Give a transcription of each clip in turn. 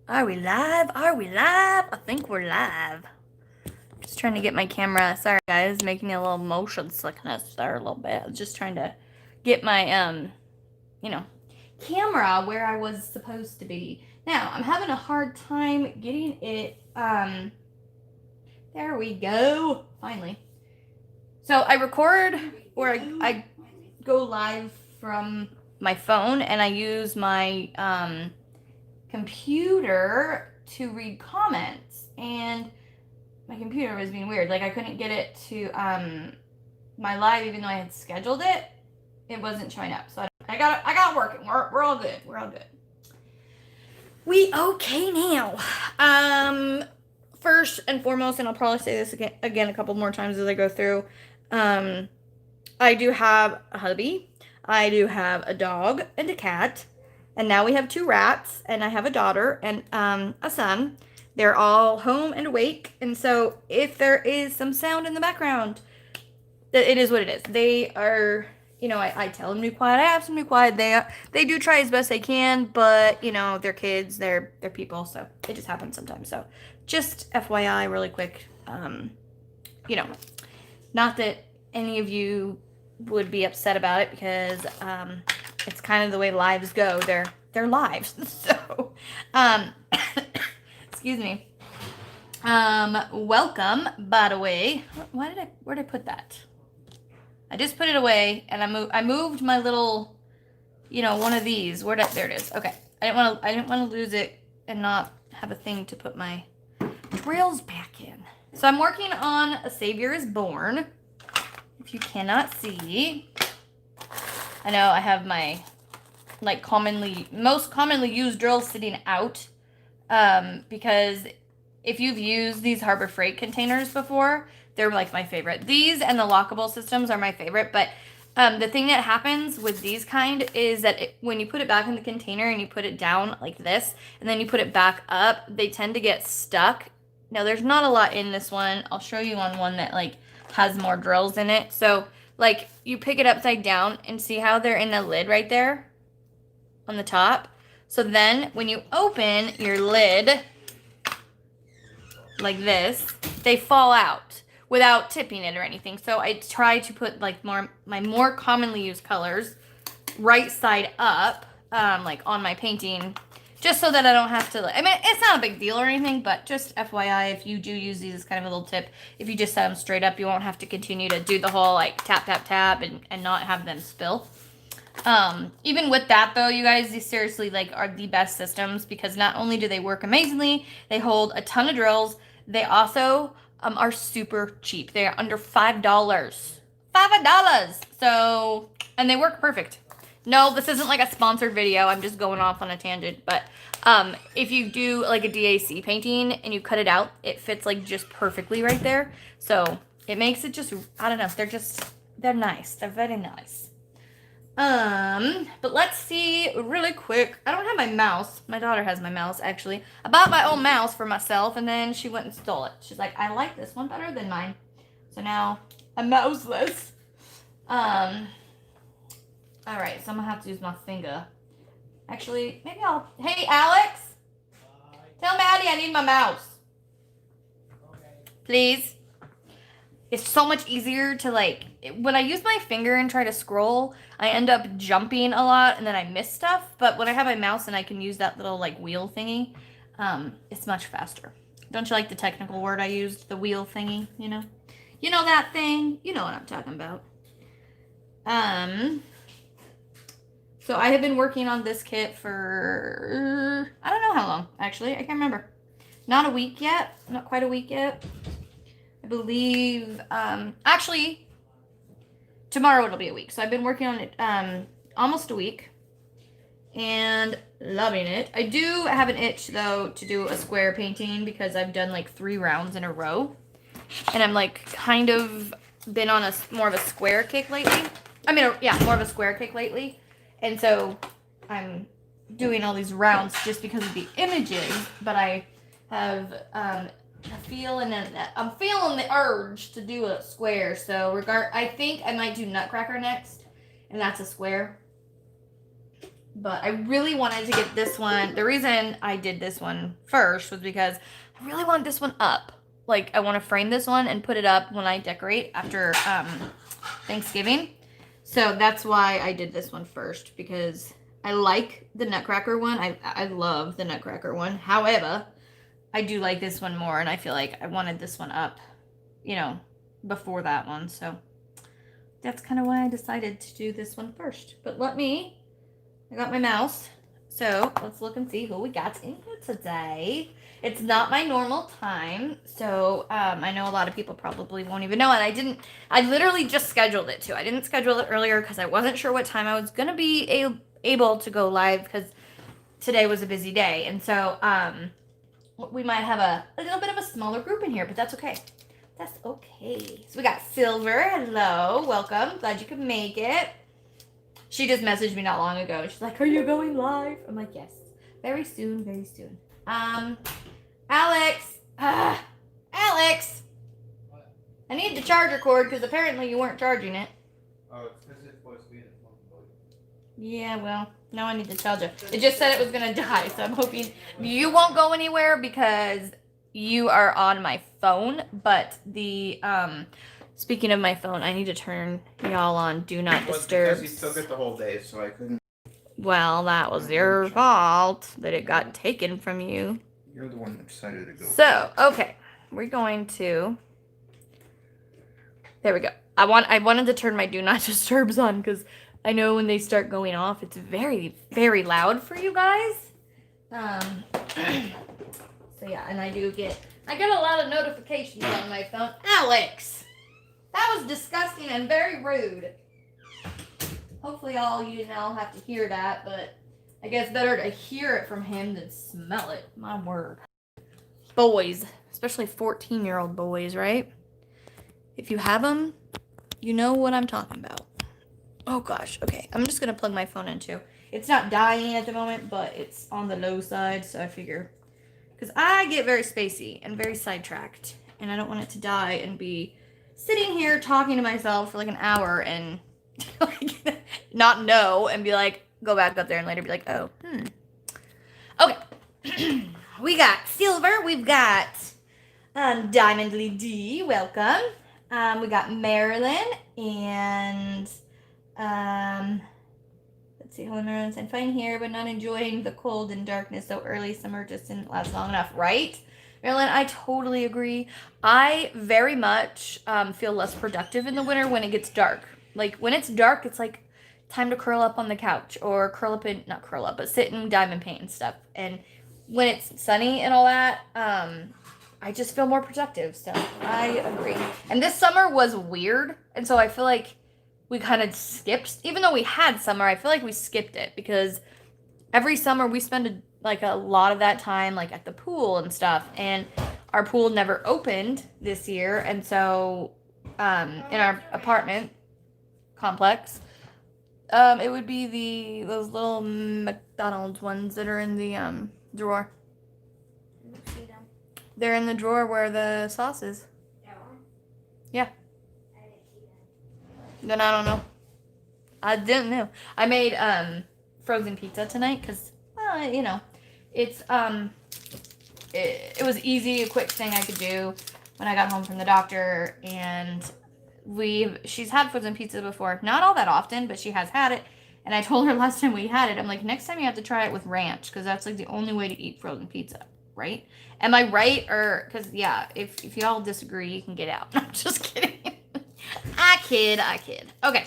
Are we live? Are we live? I think we're live. Just trying to get my camera. Sorry, guys, making a little motion sickness there a little bit. I was just trying to get my camera where I was supposed to be. Now I'm having a hard time getting it. There we go. Finally. So I record or I go live from my phone, and I use my computer to read comments, and my computer was being weird. Like I couldn't get it to my live, even though I had scheduled it. It wasn't showing up, so I got it working. We're all good. We're all good. We okay now. First and foremost, and I'll probably say this again a couple more times as I go through. I do have a hubby. I do have a dog and a cat. And now we have 2 rats, and I have a daughter and a son. They're all home and awake. And so if there is some sound in the background, it is what it is. They are, I tell them to be quiet. I ask them to be quiet. They do try as best they can, but, they're kids. They're people, so it just happens sometimes. So just FYI really quick, not that any of you would be upset about it, because it's kind of the way lives go. They're lives. So, excuse me. Welcome, by the way. Where'd I put that? I just put it away, and I moved my little, one of these. There it is. Okay. I didn't want to lose it and not have a thing to put my drills back in. So I'm working on A Savior is Born. If you cannot see, I know I have my most commonly used drills sitting out, because if you've used these Harbor Freight containers before, they're like my favorite. These and the lockable systems are my favorite, but the thing that happens with these kind is that when you put it back in the container and you put it down like this, and then you put it back up, they tend to get stuck. Now there's not a lot in this one. I'll show you on one that has more drills in it. So you pick it upside down and see how they're in the lid right there on the top. So then when you open your lid like this, they fall out without tipping it or anything. So I try to put my more commonly used colors right side up, on my painting, just so that I don't have to, it's not a big deal or anything, but just FYI, if you do use these as kind of a little tip, if you just set them straight up, you won't have to continue to do the whole tap, tap, tap and not have them spill. Even with that though, you guys, these seriously are the best systems, because not only do they work amazingly, they hold a ton of drills. They also are super cheap. They are under $5. $5. So, and they work perfect. No, this isn't a sponsored video. I'm just going off on a tangent. But if you do a DAC painting and you cut it out, it fits just perfectly right there. So it makes it just, I don't know. They're nice. They're very nice. But let's see really quick. I don't have my mouse. My daughter has my mouse, actually. I bought my own mouse for myself, and then she went and stole it. She's like, I like this one better than mine. So now I'm mouseless. Alright, so I'm gonna have to use my finger. Actually, maybe hey, Alex! Tell Maddie I need my mouse. Okay. Please. It's so much easier to, when I use my finger and try to scroll, I end up jumping a lot, and then I miss stuff. But when I have my mouse and I can use that little, wheel thingy, it's much faster. Don't you like the technical word I used? The wheel thingy, You know that thing? You know what I'm talking about. So I have been working on this kit for, I don't know how long, actually. I can't remember. Not a week yet. Not quite a week yet. I believe, actually, tomorrow it'll be a week. So I've been working on it almost a week and loving it. I do have an itch, though, to do a square painting, because I've done 3 rounds in a row. And I'm kind of been on more of a square kick lately. More of a square kick lately. And so I'm doing all these rounds just because of the images, but I have I'm feeling the urge to do a square. So I think I might do Nutcracker next, and that's a square. But I really wanted to get this one. The reason I did this one first was because I really want this one up. Like, I want to frame this one and put it up when I decorate after Thanksgiving. So that's why I did this one first, because I like the Nutcracker one. I love the Nutcracker one. However, I do like this one more, and I feel like I wanted this one up, you know, before that one. So that's kind of why I decided to do this one first. But I got my mouse. So let's look and see who we got in here today. It's not my normal time, so I know a lot of people probably won't even know. And I literally just scheduled it too. I didn't schedule it earlier because I wasn't sure what time I was going to be able to go live, because today was a busy day. And so we might have a little bit of a smaller group in here, but that's okay. That's okay. So we got Silver. Hello. Welcome. Glad you could make it. She just messaged me not long ago. She's like, are you going live? I'm like, yes. Very soon, very soon. Alex. Alex. What? I need the charger cord because apparently you weren't charging it. Oh, it's because it's supposed to be in the phone. Yeah, well, now I need to charge it. It just said it was going to die, so I'm hoping you won't go anywhere because you are on my phone. But the, speaking of my phone, I need to turn y'all on Do Not Disturb. Because you took it the whole day, so I couldn't. Well, that was your fault that it got taken from you. You're the one that decided to go. So, okay. We're going to... There we go. I wanted to turn my Do Not Disturbs on because I know when they start going off, it's very, very loud for you guys. So yeah, and I get a lot of notifications on my phone. Alex! That was disgusting and very rude. Hopefully all you now have to hear that, but I guess better to hear it from him than smell it. My word. Boys, especially 14-year-old boys, right? If you have them, you know what I'm talking about. Oh gosh, okay. I'm just gonna plug my phone in too. It's not dying at the moment, but it's on the low side, so I figure, because I get very spacey and very sidetracked, and I don't want it to die and be sitting here talking to myself for like an hour and like not know and be like, go back up there and later be like, oh, Okay. We got Silver. We've got Diamond Lee D. Welcome. We got Marilyn and let's see. Hello, Marilyn. I'm fine here, but not enjoying the cold and darkness. So early summer just didn't last long enough, right? Marilyn, I totally agree. I very much feel less productive in the winter when it gets dark. Like when it's dark, it's like time to curl up on the couch or not curl up, but sit in diamond paint and stuff. And when it's sunny and all that, I just feel more productive. So I agree. And this summer was weird. And so I feel like we kind of skipped, even though we had summer, I feel like we skipped it because every summer we spend a lot of that time like at the pool and stuff. And our pool never opened this year. And so in our apartment complex, it would be those little McDonald's ones that are in the drawer. See them. They're in the drawer where the sauce is. Yeah. I didn't see them. Then I don't know. I didn't know. I made frozen pizza tonight because it's it was easy, a quick thing I could do when I got home from the doctor, and she's had frozen pizza before, not all that often, but she has had it. And I told her last time we had it, I'm like, next time you have to try it with ranch, because that's like the only way to eat frozen pizza, right? Am I right? Or because yeah, if y'all disagree, you can get out. I'm just kidding. I kid. Okay,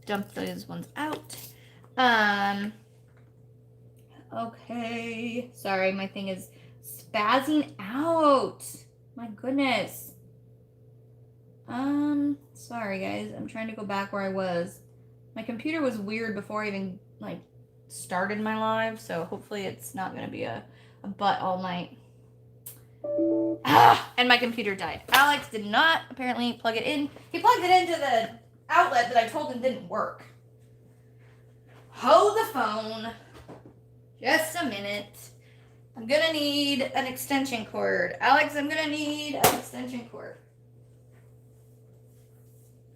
dump those ones out. Okay, sorry, my thing is spazzing out. My goodness. Sorry guys, I'm trying to go back where I was. My computer was weird before I even started my live, so hopefully it's not gonna be a butt all night. And my computer died. Alex did not apparently plug it in. He plugged it into the outlet that I told him didn't work. Hold the phone. Just a minute. I'm gonna need an extension cord. Alex, I'm gonna need an extension cord.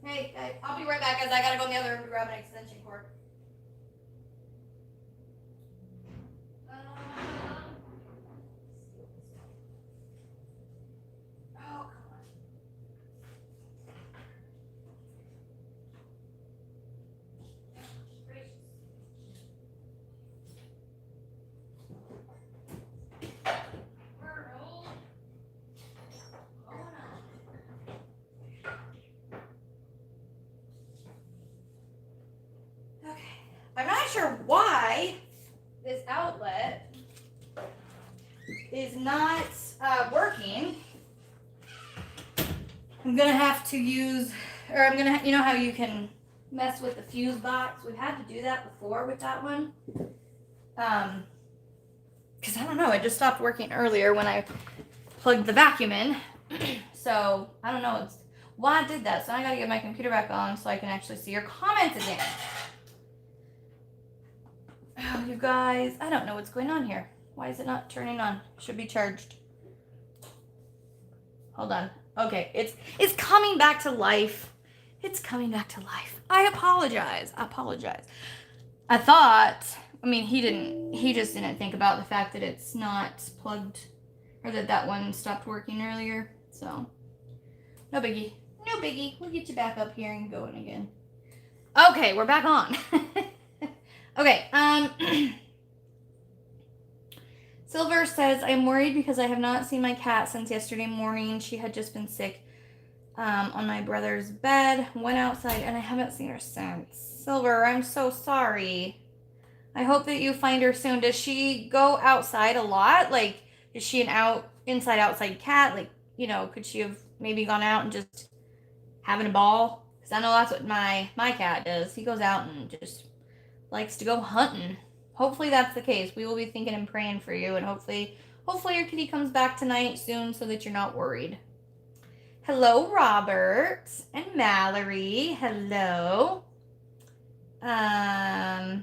Hey, I'll be right back, guys. I gotta go in the other room to grab an extension cord. Okay. I'm not sure why this outlet is not working. I'm gonna have to use, or I'm gonna, you know how you can mess with the fuse box? We've had to do that before with that one. Because I don't know, it just stopped working earlier when I plugged the vacuum in. So I don't know why I did that. So I gotta get my computer back on so I can actually see your comments again. Oh, you guys, I don't know what's going on here. Why is it not turning on? Should be charged. Hold on. Okay, it's coming back to life. It's coming back to life. I apologize. I thought, I mean, he just didn't think about the fact that it's not plugged, or that one stopped working earlier. So, no biggie. No biggie. We'll get you back up here and going again. Okay, we're back on. Okay, Silver says, I'm worried because I have not seen my cat since yesterday morning. She had just been sick on my brother's bed, went outside, and I haven't seen her since. Silver, I'm so sorry. I hope that you find her soon. Does she go outside a lot? Like, is she an inside-outside cat? Like, you know, could she have maybe gone out and just having a ball? Because I know that's what my cat does. He goes out and just likes to go hunting. Hopefully that's the case. We will be thinking and praying for you, and hopefully your kitty comes back tonight soon so that you're not worried. Hello, Robert and Mallory. Hello. I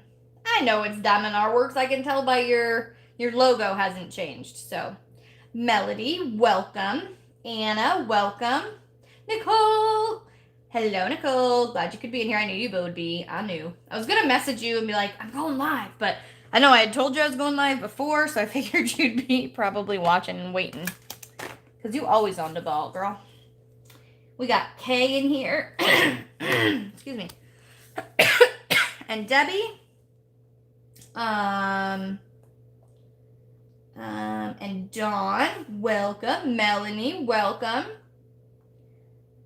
know it's Diamond Artworks. I can tell by your logo hasn't changed. So, Melody, welcome. Anna, welcome. Nicole. Hello, Nicole. Glad you could be in here. I knew you would be. I knew. I was going to message you and be like, I'm going live. But I know I had told you I was going live before, so I figured you'd be probably watching and waiting. Because you always on the ball, girl. We got Kay in here. Excuse me. And Debbie. And Dawn, welcome. Melanie, welcome.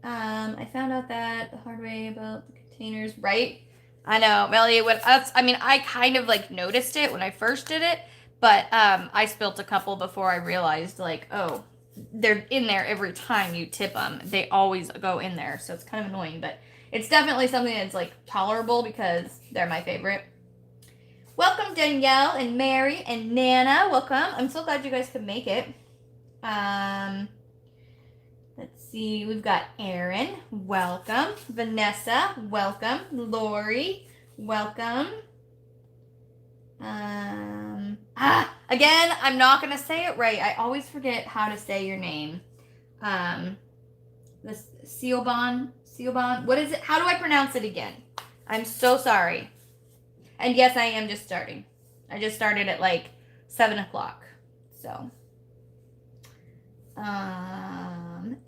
I found out that the hard way about the containers, right? I know, Melanie. I kind of like noticed it when I first did it, but I spilt a couple before I realized, like, oh, they're in there every time you tip them. They always go in there, so it's kind of annoying, but it's definitely something that's like tolerable because they're my favorite. Welcome, Danielle and Mary and Nana. Welcome. I'm so glad you guys could make it. Let's see. We've got Erin. Welcome. Vanessa. Welcome. Lori. Welcome. Again, I'm not going to say it right. I always forget how to say your name. This Siobhan. What is it? How do I pronounce it again? I'm so sorry. And yes, I am just starting. I just started at like 7 o'clock. So,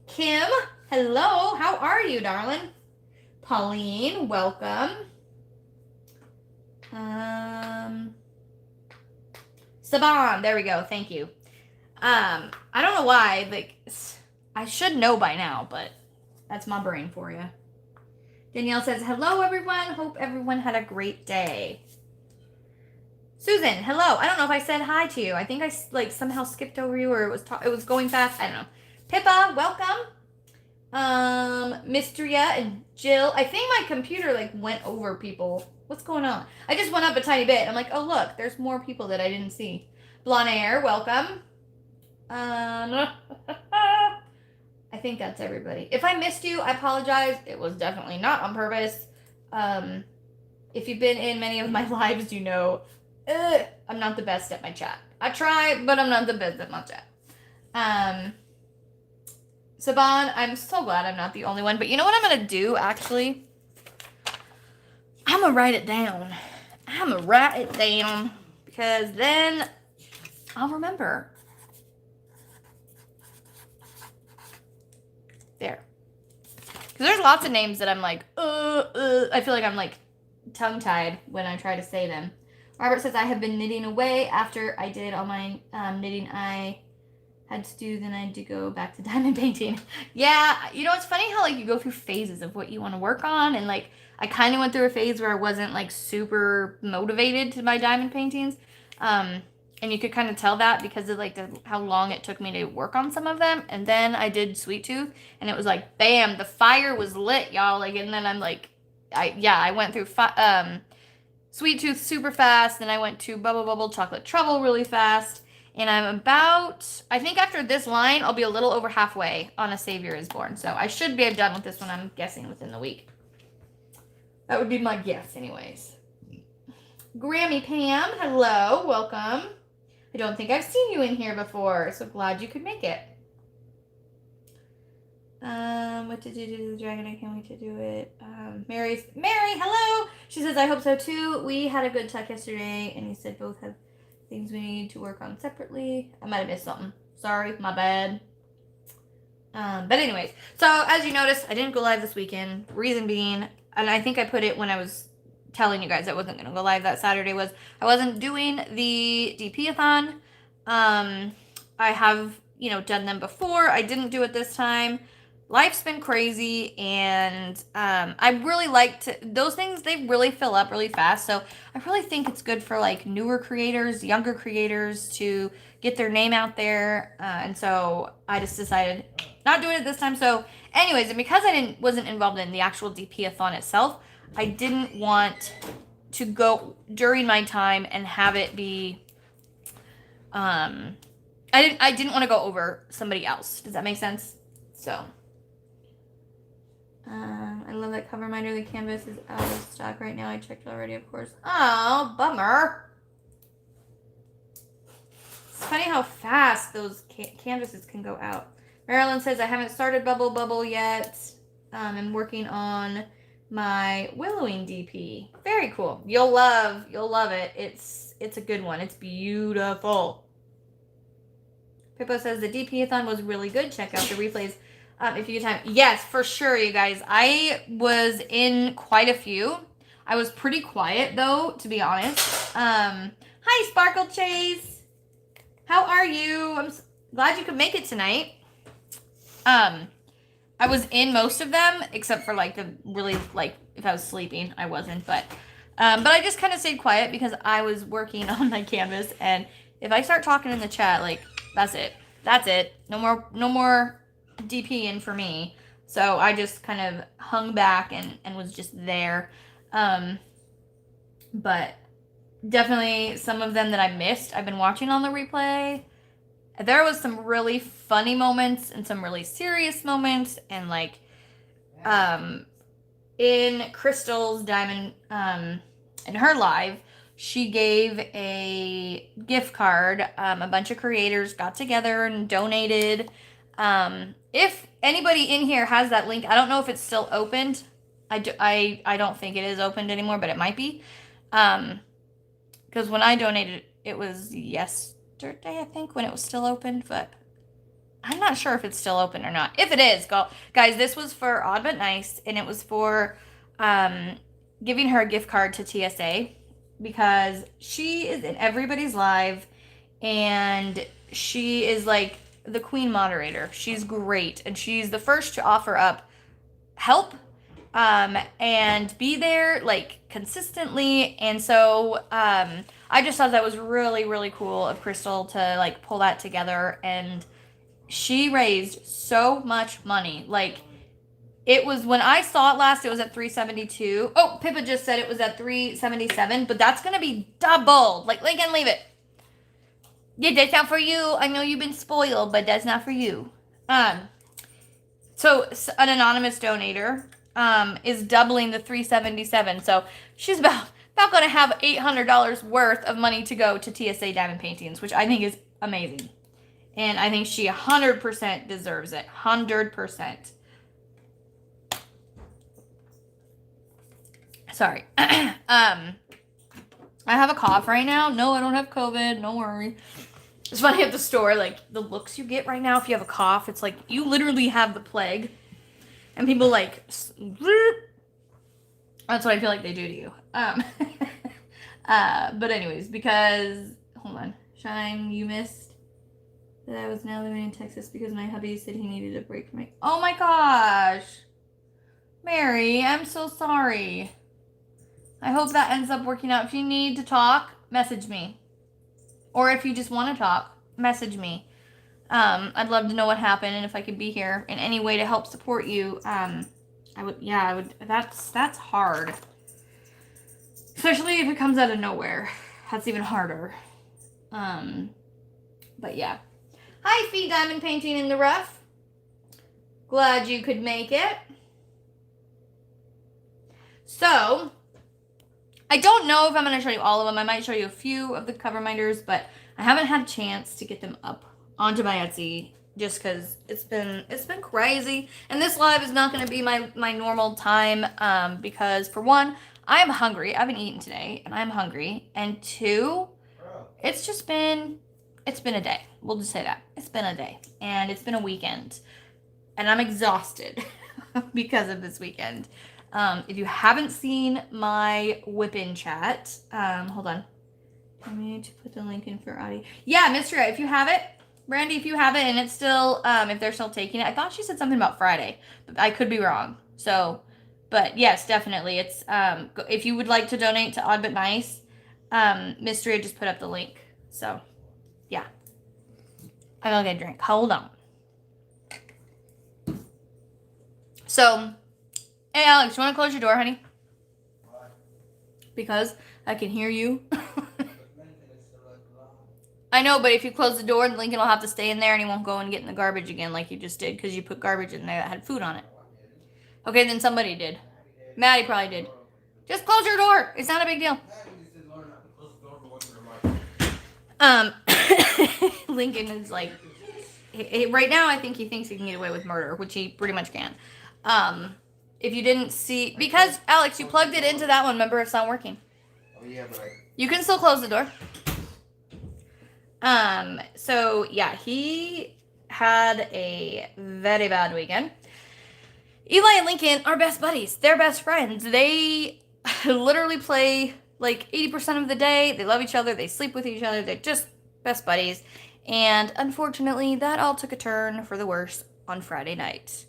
Kim, hello. How are you, darling? Pauline, welcome. Saban, there we go. Thank you. I don't know why. Like, I should know by now, but that's my brain for you. Danielle says, hello, everyone. Hope everyone had a great day. Susan, hello. I don't know if I said hi to you. I think I like somehow skipped over you, or it was going fast. I don't know. Pippa, welcome. Mystria and Jill. I think my computer like went over people. What's going on? I just went up a tiny bit. I'm like, oh look, there's more people that I didn't see. Blonde welcome. I think that's everybody. If I missed you, I apologize. It was definitely not on purpose. If you've been in many of my lives, you know I'm not the best at my chat. I try, but I'm not the best at my chat. Saban, I'm so glad I'm not the only one. But you know what I'm going to do, actually? I'm going to write it down. Because then I'll remember. There. Because there's lots of names that I'm like, I feel like I'm like tongue-tied when I try to say them. Robert says, I have been knitting away. After I did all my knitting I had to do, then I had to go back to diamond painting. Yeah, you know, it's funny how, like, you go through phases of what you want to work on. And, like, I kind of went through a phase where I wasn't, like, super motivated to my diamond paintings. And you could kind of tell that because of, like, how long it took me to work on some of them. And then I did Sweet Tooth, and it was like, bam, the fire was lit, y'all. Like, and then I'm like, I went through Sweet Tooth super fast. Then I went to Bubble Bubble Chocolate Trouble really fast. And I'm about, I think after this line, I'll be a little over halfway on A Savior is Born. So I should be done with this one, I'm guessing, within the week. That would be my guess, anyways. Grammy Pam, hello, welcome. I don't think I've seen you in here before, so glad you could make it. What did you do to the dragon? I can't wait to do it. Mary, hello. She says, I hope so too. We had a good talk yesterday, and you said both have things we need to work on separately. I might have missed something. Sorry, my bad. But anyways, so as you noticed, I didn't go live this weekend. Reason being, and I think I put it when I was telling you guys I wasn't going to go live that Saturday, was I wasn't doing the DP-a-thon. I have, you know, done them before. I didn't do it this time. Life's been crazy, and I really like to, those things, they really fill up really fast. So I really think it's good for, like, newer creators, younger creators to get their name out there. And so I just decided not doing it this time. So anyways, and because I wasn't involved in the actual DP-a-thon itself, I didn't want to go during my time and have it be, I didn't want to go over somebody else. Does that make sense? So, I love that cover reminder. The canvas is out of stock right now. I checked already, of course. Oh, bummer. It's funny how fast those canvases can go out. Marilyn says, I haven't started Bubble Bubble yet. I'm working on my Willowing DP. Very cool. You'll love it. It's a good one. It's beautiful. Pippo says the DP-a-thon was really good. Check out the replays if you get time. Yes, for sure, you guys. I was in quite a few. I was pretty quiet, though, to be honest. Hi, Sparkle Chase. How are you? I'm glad you could make it tonight. I was in most of them, except for, like, the really, like, if I was sleeping, I wasn't. But I just kind of stayed quiet because I was working on my canvas. And if I start talking in the chat, like, that's it. That's it. No more DPing for me. So I just kind of hung back and was just there. But definitely some of them that I missed, I've been watching on the replay. There was some really funny moments and some really serious moments. And, like, in Crystal's Diamond, in her live, she gave a gift card. A bunch of creators got together and donated. If anybody in here has that link, I don't know if it's still opened. I don't think it is opened anymore, but it might be. Because when I donated, it was yesterday, I think, when it was still open, but I'm not sure if it's still open or not. If it is, guys, this was for Odd But Nice, and it was for giving her a gift card to TSA, because she is in everybody's live, and she is, like, the queen moderator. She's great, and she's the first to offer up help and be there, like, consistently. And so I just thought that was really, really cool of Crystal to, like, pull that together. And she raised so much money. Like, it was, when I saw it last, it was at $372. Oh, Pippa just said it was at $377, but that's gonna be doubled. Like, Lincoln, leave it. Yeah, that's not for you. I know you've been spoiled, but that's not for you. So an anonymous donator is doubling the $377. So she's about going to have $800 worth of money to go to TSA Diamond Paintings, which I think is amazing. And I think she 100% deserves it. 100%. Sorry. I have a cough right now. No, I don't have COVID. Don't worry. It's funny at the store, like, the looks you get right now if you have a cough. It's like you literally have the plague. And people, like, that's what I feel like they do to you. But anyways, because, hold on. Shine, you missed that I was now living in Texas because my hubby said he needed a break from me. Oh my gosh. Mary, I'm so sorry. I hope that ends up working out. If you need to talk, message me. Or if you just want to talk, message me. I'd love to know what happened and if I could be here in any way to help support you. I would. That's hard. Especially if it comes out of nowhere. That's even harder. But yeah. Hi, Feet Diamond Painting in the Rough. Glad you could make it. So, I don't know if I'm going to show you all of them. I might show you a few of the cover minders, but I haven't had a chance to get them up onto my Etsy just because it's been crazy. And this live is not going to be my normal time because, for one, I'm hungry. I haven't eaten today, and I'm hungry. And two, it's been a day. We'll just say that. It's been a day. And it's been a weekend. And I'm exhausted because of this weekend. If you haven't seen my whip-in chat, hold on. I need to put the link in for Audie. Yeah, Mr. If you have it, Brandy, if you have it, and it's still, if they're still taking it. I thought she said something about Friday, but I could be wrong. So, but yes, definitely. It's, if you would like to donate to Odd But Nice, Mystery just put up the link. So, yeah. I gotta get a drink. Hold on. So, hey, Alex, you want to close your door, honey? Why? Because I can hear you. I know, but if you close the door, Lincoln will have to stay in there and he won't go and get in the garbage again like you just did because you put garbage in there that had food on it. Okay, then somebody did. Maddie probably did. Just close your door. It's not a big deal. Lincoln is like, right now I think he thinks he can get away with murder, which he pretty much can. If you didn't see, because Alex, you plugged it into that one. Remember, it's not working. Oh yeah, but You can still close the door. So yeah, he had a very bad weekend. Eli and Lincoln are best buddies. They're best friends. They literally play like 80% of the day. They love each other. They sleep with each other. They're just best buddies. And unfortunately, that all took a turn for the worse on Friday night.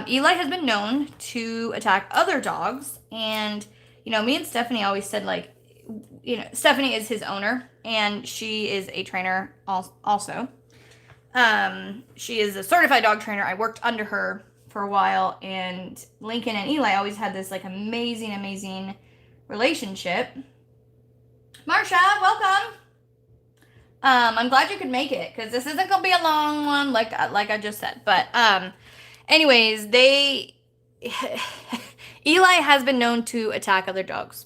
Eli has been known to attack other dogs. And, you know, me and Stephanie always said, like, you know, Stephanie is his owner. And she is a trainer also. She is a certified dog trainer. I worked under her for a while. And Lincoln and Eli always had this, like, amazing relationship. Marsha, welcome. I'm glad you could make it because this isn't gonna be a long one, like I just said. But anyways, Eli has been known to attack other dogs.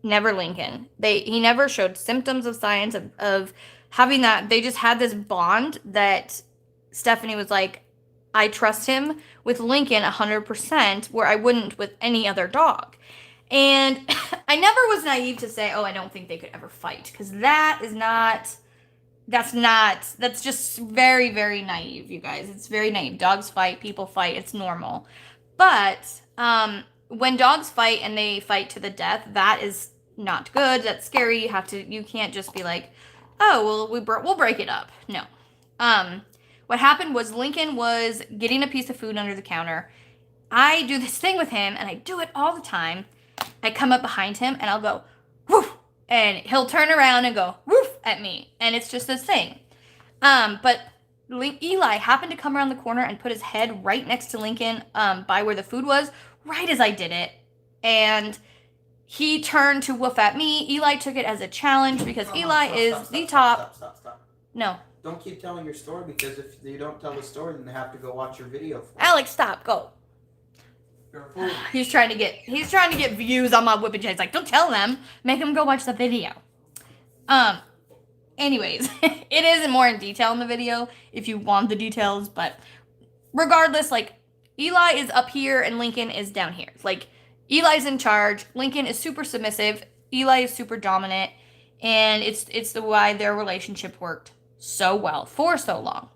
Never Lincoln. He never showed symptoms of signs of having that. They just had this bond that Stephanie was like, I trust him with Lincoln 100%, where I wouldn't with any other dog. And I never was naive to say, oh, I don't think they could ever fight, because that's just very, very naive, you guys. It's very naive. Dogs fight, people fight, it's normal. But when dogs fight and they fight to the death, that is not good. That's scary. You can't just be like, oh, well, we'll break it up. No. What happened was Lincoln was getting a piece of food under the counter. I do this thing with him, and I do it all the time. I come up behind him, and I'll go, woof, and he'll turn around and go, woof, at me. And it's just this thing. But Eli happened to come around the corner and put his head right next to Lincoln by where the food was, right as I did it. And he turned to woof at me. Eli took it as a challenge because Eli is the top. Stop. No. Don't keep telling your story, because if you don't tell the story, then they have to go watch your video for it. Alex, stop. Go. You're a fool. He's trying to get views on my whipping chat. He's like, don't tell them. Make them go watch the video. Anyways, it is more in detail in the video if you want the details, but regardless, like, Eli is up here and Lincoln is down here. Like, Eli's in charge. Lincoln is super submissive. Eli is super dominant, and it's the why their relationship worked so well for so long.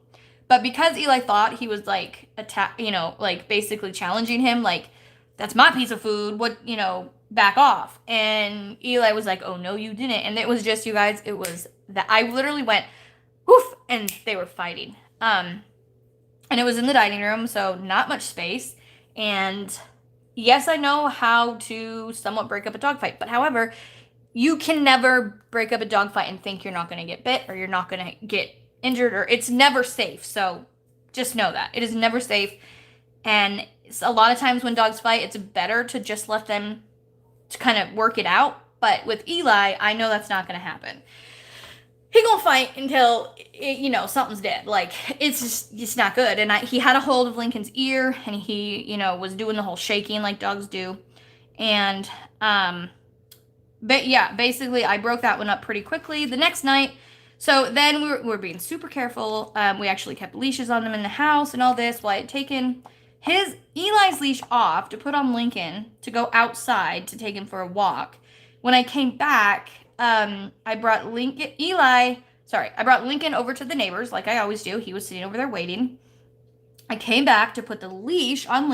But because Eli thought he was like basically challenging him, like, that's my piece of food. What, back off. And Eli was like, oh no, you didn't. And it was just, you guys, it was that I literally went, woof, and they were fighting. And it was in the dining room, so not much space. And yes, I know how to somewhat break up a dog fight, but however, you can never break up a dog fight and think you're not going to get bit or you're not going to get injured, or it's never safe. So just know that it is never safe. And a lot of times when dogs fight, it's better to just let them to kind of work it out. But with Eli, I know that's not going to happen. He gonna fight until something's dead. Like it's not good. And he had a hold of Lincoln's ear, and he was doing the whole shaking like dogs do. And but yeah, basically I broke that one up pretty quickly the next night. So then we were being super careful. We actually kept leashes on them in the house and all this, while I had taken Eli's leash off to put on Lincoln to go outside to take him for a walk. When I came back, I brought Lincoln over to the neighbors like I always do. He was sitting over there waiting. I came back to put the leash on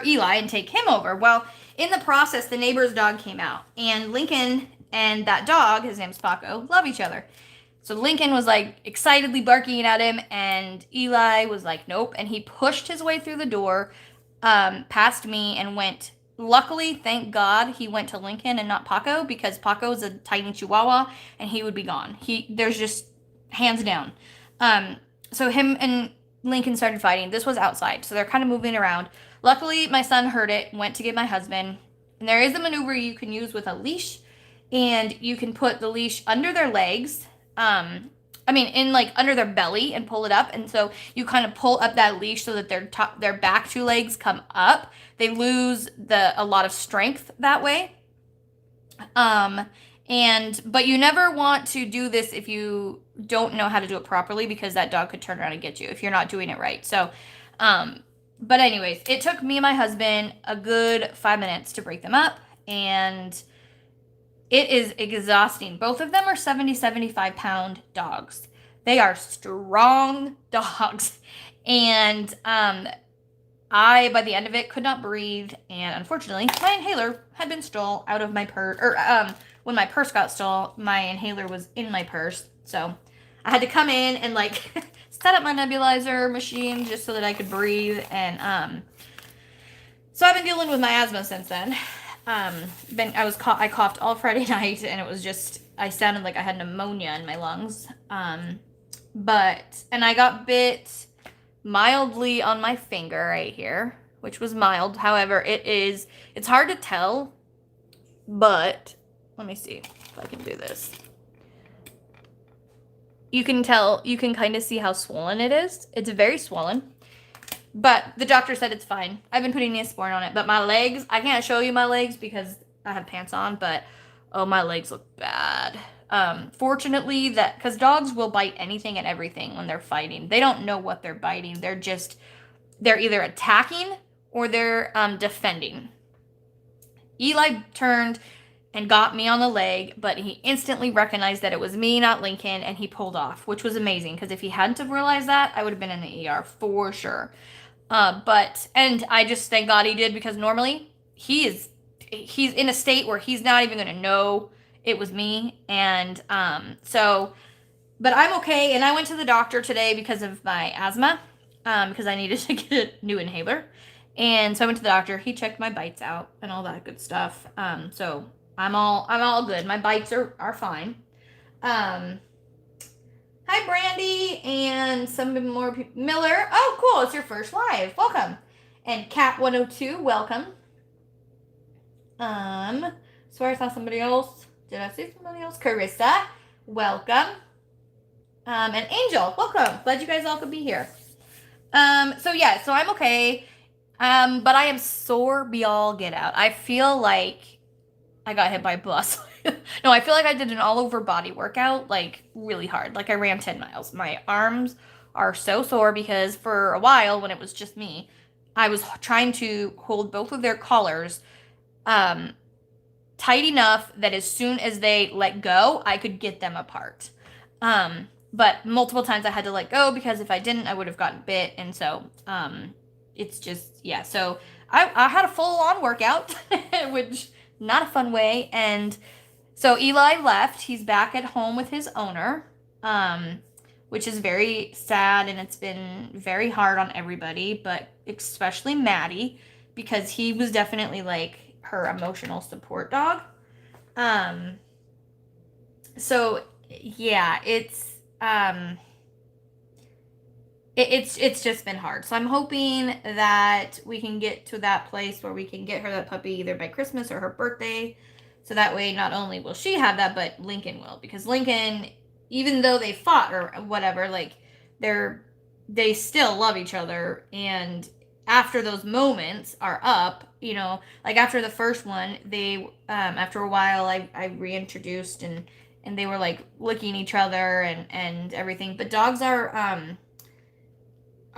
Eli, and take him over. Well, in the process, the neighbor's dog came out, and Lincoln and that dog, his name's Paco, love each other. So Lincoln was like excitedly barking at him, and Eli was like, nope. And he pushed his way through the door, past me, and went. Luckily, thank God, he went to Lincoln and not Paco, because Paco is a tiny Chihuahua and he would be gone. There's just hands down. So him and Lincoln started fighting. This was outside, so they're kind of moving around. Luckily, my son heard it, went to get my husband. And there is a maneuver you can use with a leash, and you can put the leash under their legs. Under their belly, and pull it up. And so you kind of pull up that leash so that their back two legs come up. They lose a lot of strength that way. But you never want to do this if you don't know how to do it properly, because that dog could turn around and get you if you're not doing it right. So, but anyways, it took me and my husband a good 5 minutes to break them up, and it is exhausting. Both of them are 75-pound dogs. They are strong dogs. And I, by the end of it, could not breathe. And unfortunately, my inhaler had been stolen out of my purse. When my purse got stolen, my inhaler was in my purse. So I had to come in and set up my nebulizer machine just so that I could breathe. And so I've been dealing with my asthma since then. I coughed all Friday night, and it was just, I sounded like I had pneumonia in my lungs. And I got bit mildly on my finger right here, which was mild. However, it's hard to tell, but let me see if I can do this. You can kind of see how swollen it is. It's very swollen. But the doctor said it's fine. I've been putting Neosporin on it. But my legs, I can't show you my legs because I have pants on. But, oh, my legs look bad. Fortunately, because dogs will bite anything and everything when they're fighting. They don't know what they're biting. They're either attacking or they're defending. Eli turned and got me on the leg, but he instantly recognized that it was me, not Lincoln, and he pulled off, which was amazing. Because if he hadn't have realized that, I would have been in the ER for sure. And I just thank God he did, because normally he's in a state where he's not even going to know it was me. And but I'm okay. And I went to the doctor today because of my asthma, because I needed to get a new inhaler. And so I went to the doctor. He checked my bites out and all that good stuff. So I'm all good. My bites are fine. Hi, Brandy, and some more people. Miller. Oh, cool. It's your first live. Welcome. And Cat102, welcome. Swear I saw somebody else. Did I see somebody else? Carissa, welcome. And Angel, welcome. Glad you guys all could be here. So I'm okay. But I am sore beyond get out. I feel like I got hit by a bus. No, I feel like I did an all-over body workout, really hard. I ran 10 miles. My arms are so sore because for a while, when it was just me, I was trying to hold both of their collars tight enough that as soon as they let go, I could get them apart. But multiple times I had to let go, because if I didn't, I would have gotten bit. And so it's just, yeah. So I had a full-on workout, which not a fun way. And so Eli left. He's back at home with his owner, which is very sad, and it's been very hard on everybody, but especially Maddie, because he was definitely like her emotional support dog. Um, so yeah, it's just been hard. So I'm hoping that we can get to that place where we can get her that puppy either by Christmas or her birthday. So that way, not only will she have that, but Lincoln will. Because Lincoln, even though they fought or whatever, like they still love each other. And after those moments are up, like after the first one, they after a while, I reintroduced and they were like licking each other and everything. But dogs are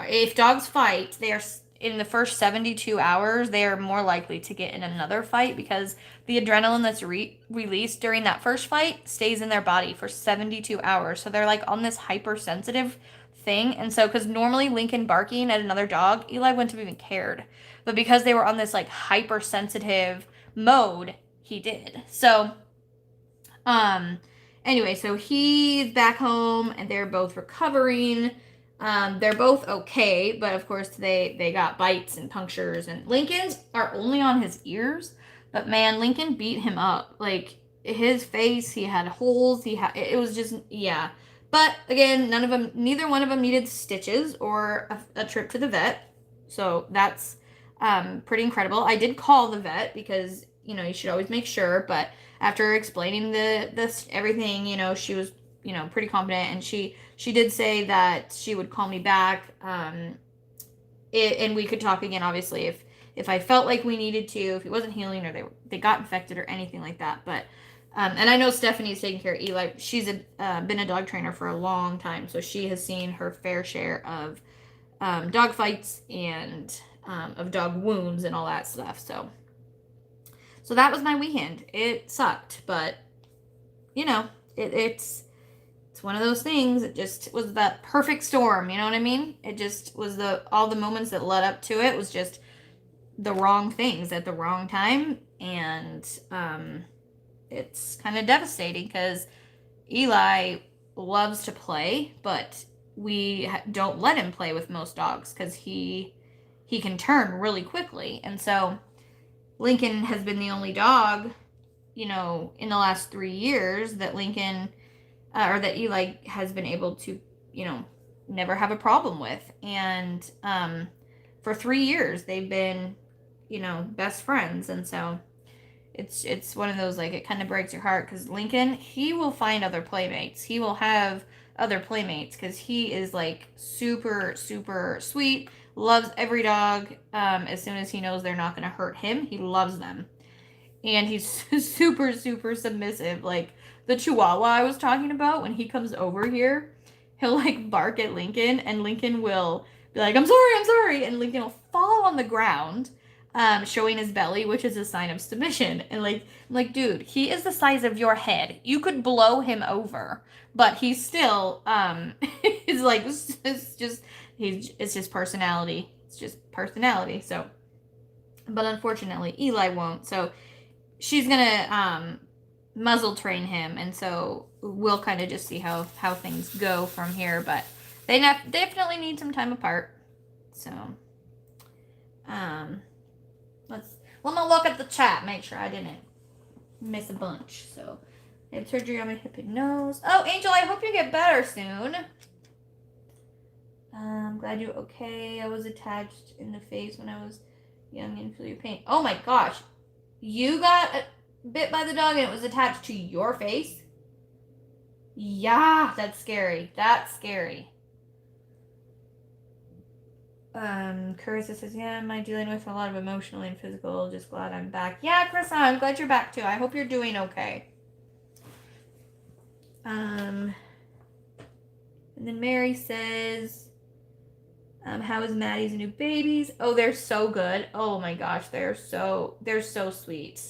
if dogs fight, they are in the first 72 hours, they are more likely to get in another fight because the adrenaline that's released during that first fight stays in their body for 72 hours. So they're like on this hypersensitive thing. And so, because normally Lincoln barking at another dog, Eli wouldn't have even cared. But because they were on this like hypersensitive mode, he did. So, um, anyway, so he's back home and they're both recovering. They're both okay, but of course they got bites and punctures, and Lincoln's are only on his ears, but man, Lincoln beat him up. Like his face, he had holes. It was just yeah. But again, neither one of them needed stitches or a trip to the vet, so that's pretty incredible. I did call the vet because you should always make sure, but after explaining this everything, she was pretty confident, and she did say that she would call me back, and we could talk again, obviously, if I felt like we needed to, if he wasn't healing or they got infected or anything like that. But and I know Stephanie's taking care of Eli. She's been a dog trainer for a long time, so she has seen her fair share of dog fights and of dog wounds and all that stuff. So that was my weekend. It sucked, but it's one of those things. It just was that perfect storm. You know what I mean? It just was all the moments that led up to it was just the wrong things at the wrong time, and it's kind of devastating because Eli loves to play, but we don't let him play with most dogs because he can turn really quickly, and so Lincoln has been the only dog, in the last 3 years that Lincoln or that Eli has been able to, never have a problem with. And for 3 years, they've been, best friends. And so it's one of those, like, it kind of breaks your heart because Lincoln, he will find other playmates. He will have other playmates because he is, like, super, super sweet, loves every dog. As soon as he knows they're not going to hurt him, he loves them. And he's super, super submissive. Like, the Chihuahua I was talking about, when he comes over here, he'll, like, bark at Lincoln, and Lincoln will be like, I'm sorry, and Lincoln will fall on the ground, showing his belly, which is a sign of submission. And, like, dude, he is the size of your head. You could blow him over, but he's still, is, like, it's just personality. It's just personality, so. But unfortunately, Eli won't, so she's gonna muzzle train him, and so we'll kind of just see how things go from here. But they definitely need some time apart. So let me look at the chat, make sure I didn't miss a bunch. So I have surgery on my hip and nose. Oh, Angel, I hope you get better soon. I'm glad you're okay. I was attached in the face when I was young and feel your pain. Oh my gosh. You got bit by the dog and it was attached to your face? Yeah, that's scary. That's scary. Carissa says, yeah, am I dealing with a lot of emotional and physical? Just glad I'm back. Yeah, Carissa, I'm glad you're back too. I hope you're doing okay. And then Mary says, how is Maddie's new babies? Oh, they're so good. Oh my gosh, they're so sweet.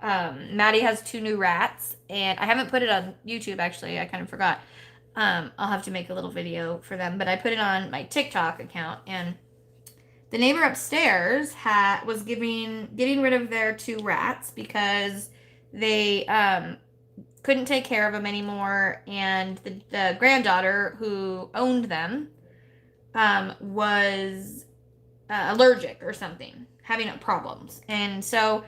Maddie has 2 new rats, and I haven't put it on YouTube, actually. I kind of forgot. I'll have to make a little video for them, but I put it on my TikTok account, and The neighbor upstairs was getting rid of their 2 rats because they couldn't take care of them anymore, and the granddaughter who owned them was allergic or something, having problems, and so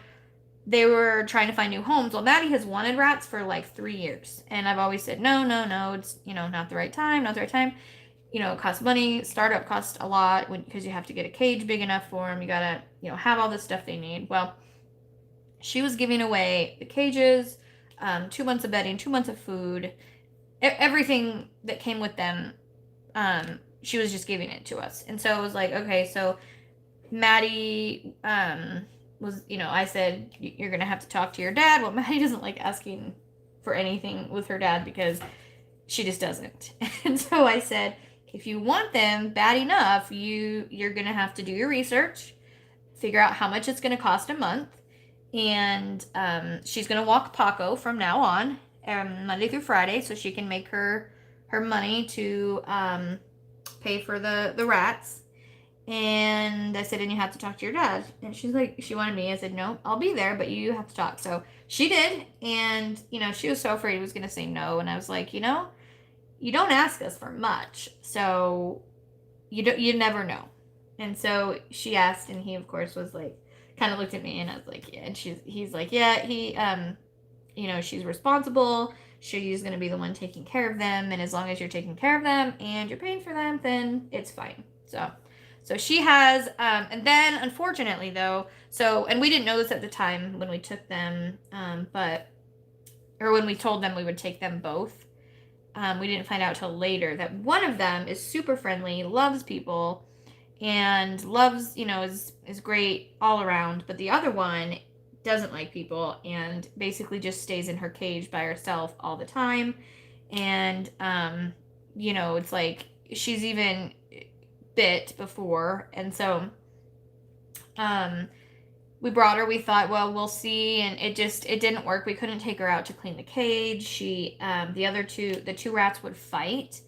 they were trying to find new homes. Well, Maddie has wanted rats for like 3 years, and I've always said no, no, no. It's not the right time, not the right time. It costs money. Startup costs a lot because you have to get a cage big enough for them. You gotta have all the stuff they need. Well, she was giving away the cages, 2 months of bedding, 2 months of food, everything that came with them. She was just giving it to us, and so it was like, okay, so Maddie was, I said, you're going to have to talk to your dad. Well, Maddie doesn't like asking for anything with her dad because she just doesn't. And so I said, if you want them bad enough, you're going to have to do your research, figure out how much it's going to cost a month. And she's going to walk Paco from now on, Monday through Friday, so she can make her money to pay for the rats. And I said, and you have to talk to your dad. And she's like, she wanted me. I said, no, I'll be there, but you have to talk. So she did. And, she was so afraid he was going to say no. And I was like, you don't ask us for much. So you never know. And so she asked, and he, of course, was like, kind of looked at me, and I was like, yeah. And he's like, yeah, she's responsible. She's going to be the one taking care of them. And as long as you're taking care of them and you're paying for them, then it's fine. So she has, and then unfortunately though, and we didn't know this at the time when we took them, or when we told them we would take them both. We didn't find out till later that one of them is super friendly, loves people, and loves, is great all around. But the other one doesn't like people and basically just stays in her cage by herself all the time. And, it's like she's even bit before, and so we brought her. We thought, well, we'll see, and it didn't work. We couldn't take her out to clean the cage. She the 2 rats would fight,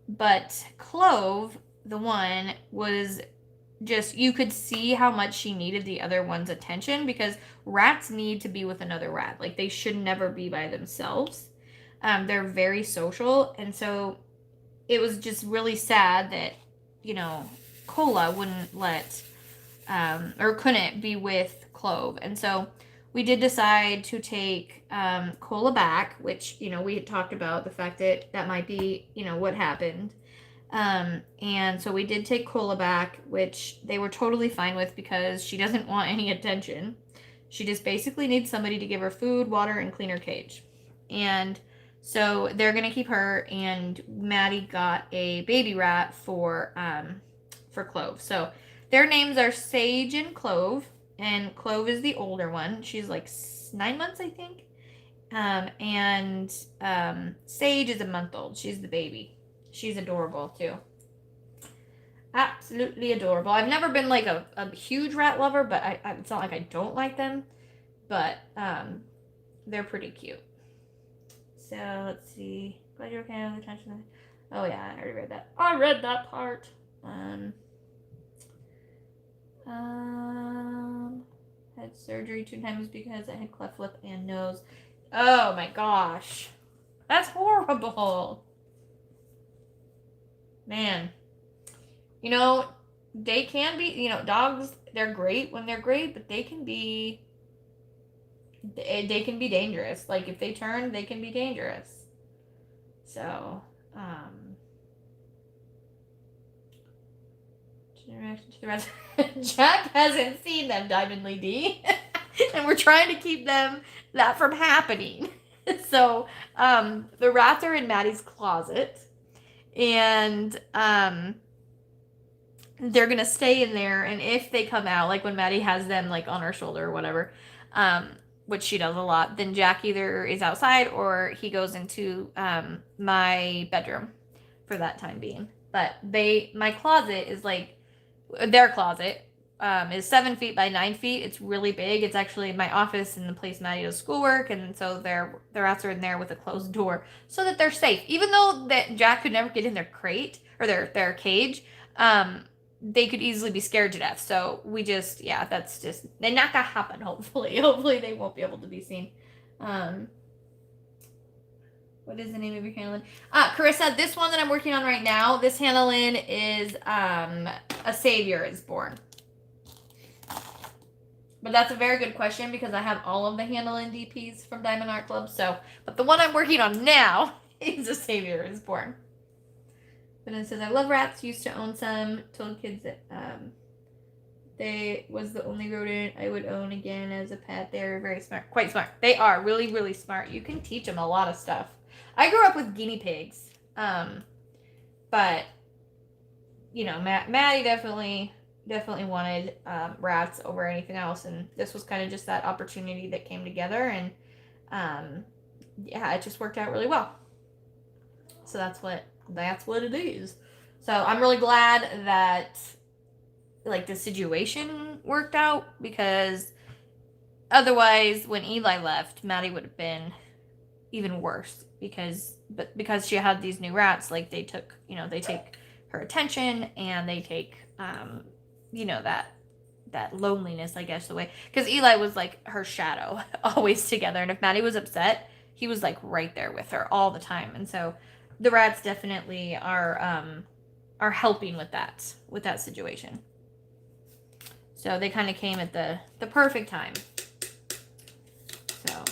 but Clove, the one, was just, you could see how much she needed the other one's attention, because rats need to be with another rat. Like, they should never be by themselves. They're very social, and so it was just really sad that Cola wouldn't let, or couldn't be with Clove. And so we did decide to take Cola back, which, we had talked about the fact that might be, what happened. And so we did take Cola back, which they were totally fine with because she doesn't want any attention. She just basically needs somebody to give her food, water, and clean her cage. And so they're going to keep her, and Maddie got a baby rat for Clove. So their names are Sage and Clove is the older one. She's like 9 months, I think. And Sage is a month old. She's the baby. She's adorable too. Absolutely adorable. I've never been like a huge rat lover, but it's not like I don't like them. But they're pretty cute. So let's see. Glad you're okay with the attention. Oh yeah, I already read that. I read that part. Had surgery 2 times because I had cleft lip and nose. Oh my gosh, that's horrible. Man, they can be. Dogs. They're great when they're great, but they can be dangerous. Like, if they turn, they can be dangerous. So, reaction to the rest. Jack hasn't seen them, Diamond Lady, and we're trying to keep that from happening. So, the rats are in Maddie's closet, and they're gonna stay in there. And if they come out, like when Maddie has them like on her shoulder or whatever, which she does a lot, then Jack either is outside or he goes into my bedroom for that time being. But my closet is like, their closet is 7 feet by 9 feet. It's really big. It's actually my office and the place Maddie does schoolwork, and so their rats are in there with a closed door so that they're safe. Even though that Jack could never get in their crate or their cage, they could easily be scared to death. So we just, yeah, that's just, they're not gonna happen, hopefully. Hopefully they won't be able to be seen. What is the name of your handling? Carissa, this one that I'm working on right now, this handling is A Savior is Born. But that's a very good question because I have all of the handling DPs from Diamond Art Club. So, but the one I'm working on now is A Savior is Born. But it says, I love rats, used to own some, told kids that they was the only rodent I would own again as a pet. They're very smart, quite smart. They are really, really smart. You can teach them a lot of stuff. I grew up with guinea pigs, but you know, Maddie definitely wanted rats over anything else, and this was kind of just that opportunity that came together, and yeah, it just worked out really well. So that's what it is. So I'm really glad that like the situation worked out, because otherwise when Eli left, Maddie would have been even worse, because she had these new rats, like they take her attention, and they take that loneliness, I guess, away, because Eli was like her shadow always together, and if Maddie was upset, he was like right there with her all the time, and so the rats definitely are helping with that situation. So they kind of came at the perfect time. So,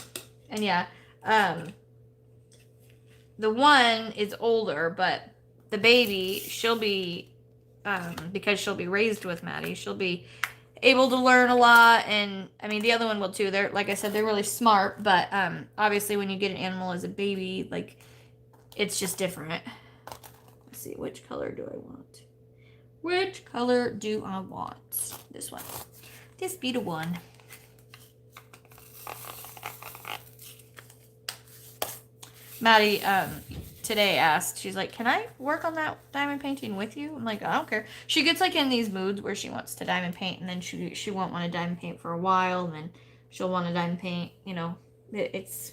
and yeah, the one is older, but the baby, she'll be, because she'll be raised with Maddie, she'll be able to learn a lot. And I mean, the other one will too. They're, like I said, they're really smart, but obviously when you get an animal as a baby, like, it's just different. Let's see, which color do I want? Which color do I want? This one. This be the one. Maddie today asked, she's like, can I work on that diamond painting with you? I'm like, I don't care. She gets like in these moods where she wants to diamond paint, and then she won't want to diamond paint for a while, and then she'll want to diamond paint, you know. It's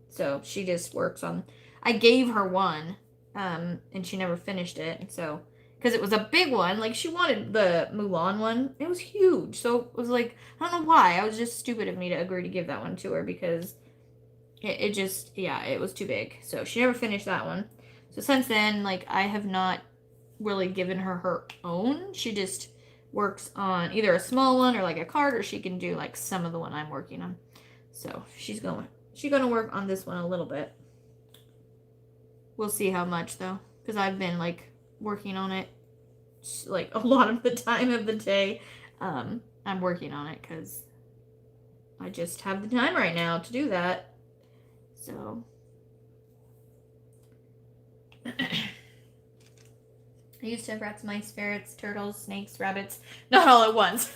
so she just works on. I gave her one, and she never finished it, and so because it was a big one, like she wanted the Mulan one. It was huge, so it was like, I don't know why. I was just stupid of me to agree to give that one to her, because it just, yeah, it was too big. So she never finished that one. So since then, like, I have not really given her own. She just works on either a small one or like a card, or she can do like some of the one I'm working on. So she's gonna work on this one a little bit. We'll see how much though, because I've been like working on it like a lot of the time of the day. I'm working on it because I just have the time right now to do that. So I used to have rats, mice, ferrets, turtles, snakes, rabbits, not all at once.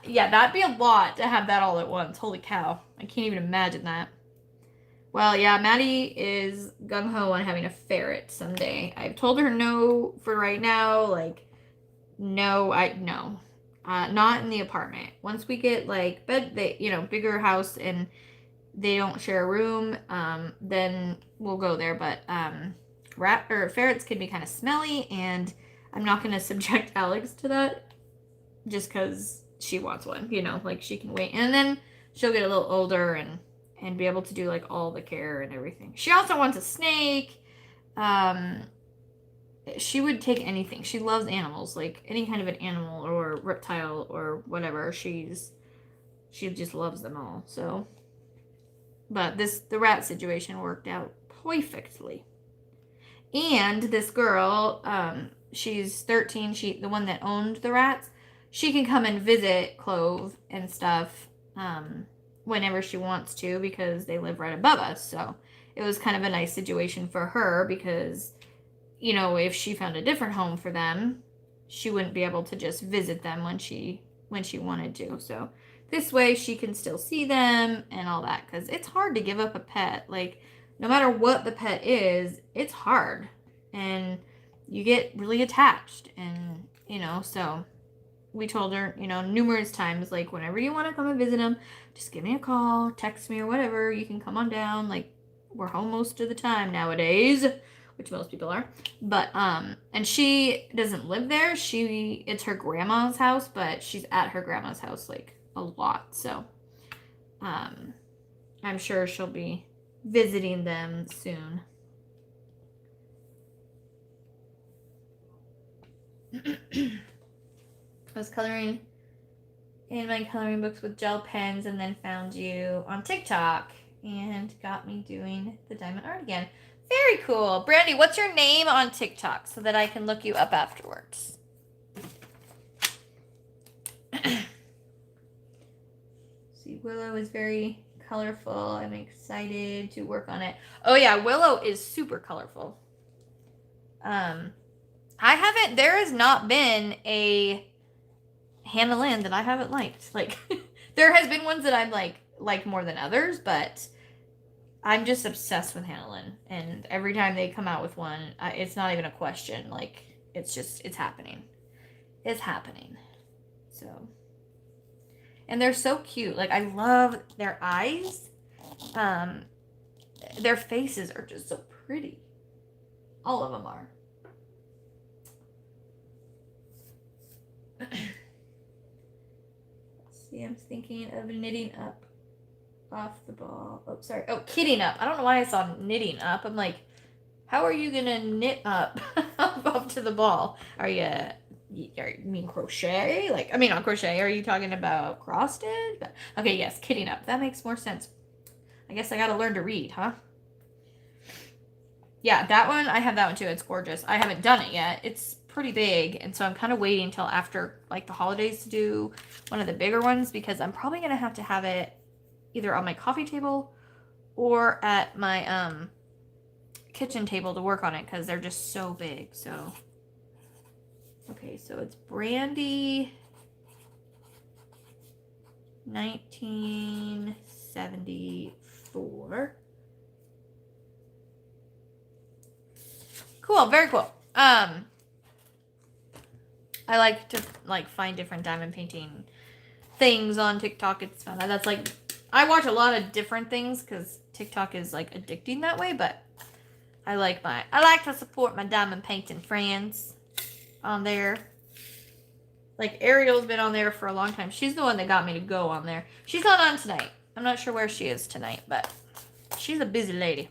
Yeah, that'd be a lot to have that all at once. Holy cow. I can't even imagine that. Well, yeah, Maddie is gung-ho on having a ferret someday. I've told her no for right now. Like, no. Not in the apartment. Once we get, like, bigger house and they don't share a room, then we'll go there. But ferrets can be kind of smelly, and I'm not going to subject Alex to that just because she wants one, like she can wait. And then she'll get a little older and be able to do like all the care and everything. She also wants a snake. She would take anything. She loves animals, like any kind of an animal or reptile or whatever. She just loves them all. So, but the rat situation worked out perfectly. And this girl, she's 13. The one that owned the rats, she can come and visit Clove and stuff whenever she wants to, because they live right above us. So it was kind of a nice situation for her, because, if she found a different home for them, she wouldn't be able to just visit them when she wanted to. So this way she can still see them and all that, because it's hard to give up a pet. Like, no matter what the pet is, it's hard, and you get really attached, and so we told her, numerous times, like, whenever you want to come and visit them, just give me a call, text me, or whatever. You can come on down. Like, we're home most of the time nowadays. which most people are. But and she doesn't live there. It's her grandma's house, but she's at her grandma's house like a lot. So I'm sure she'll be visiting them soon. I was coloring in my coloring books with gel pens and then found you on TikTok and got me doing the diamond art again. Very cool. Brandy, what's your name on TikTok so that I can look you up afterwards? See, Willow is very colorful. I'm excited to work on it. Oh yeah, Willow is super colorful. There has not been a Hannah Lynn that I haven't liked. Like, there has been ones that I've liked more than others, but I'm just obsessed with Hannah Lynn. And every time they come out with one, it's not even a question. Like, it's happening. It's happening. So, and they're so cute. Like, I love their eyes. Their faces are just so pretty. All of them are. See, I'm thinking of knitting up off the ball. Oh, sorry. Oh, kitting up. I don't know why I saw knitting up. I'm like, how are you gonna knit up up to the ball? You mean crochet? Like, I mean, not crochet. Are you talking about cross stitch? Okay, yes, kitting up. That makes more sense. I guess I gotta learn to read, huh? Yeah, that one, I have that one too. It's gorgeous. I haven't done it yet. It's pretty big, and so I'm kind of waiting until after like the holidays to do one of the bigger ones because I'm probably gonna have it either on my coffee table or at my kitchen table to work on it because they're just so big. So okay, so it's Brandy 1974. Cool, very cool. I like to find different diamond painting things on TikTok. It's fun. That's like, I watch a lot of different things because TikTok is like addicting that way, but I like to support my diamond painting friends on there. Like, Ariel's been on there for a long time. She's the one that got me to go on there. She's not on tonight. I'm not sure where she is tonight, but she's a busy lady.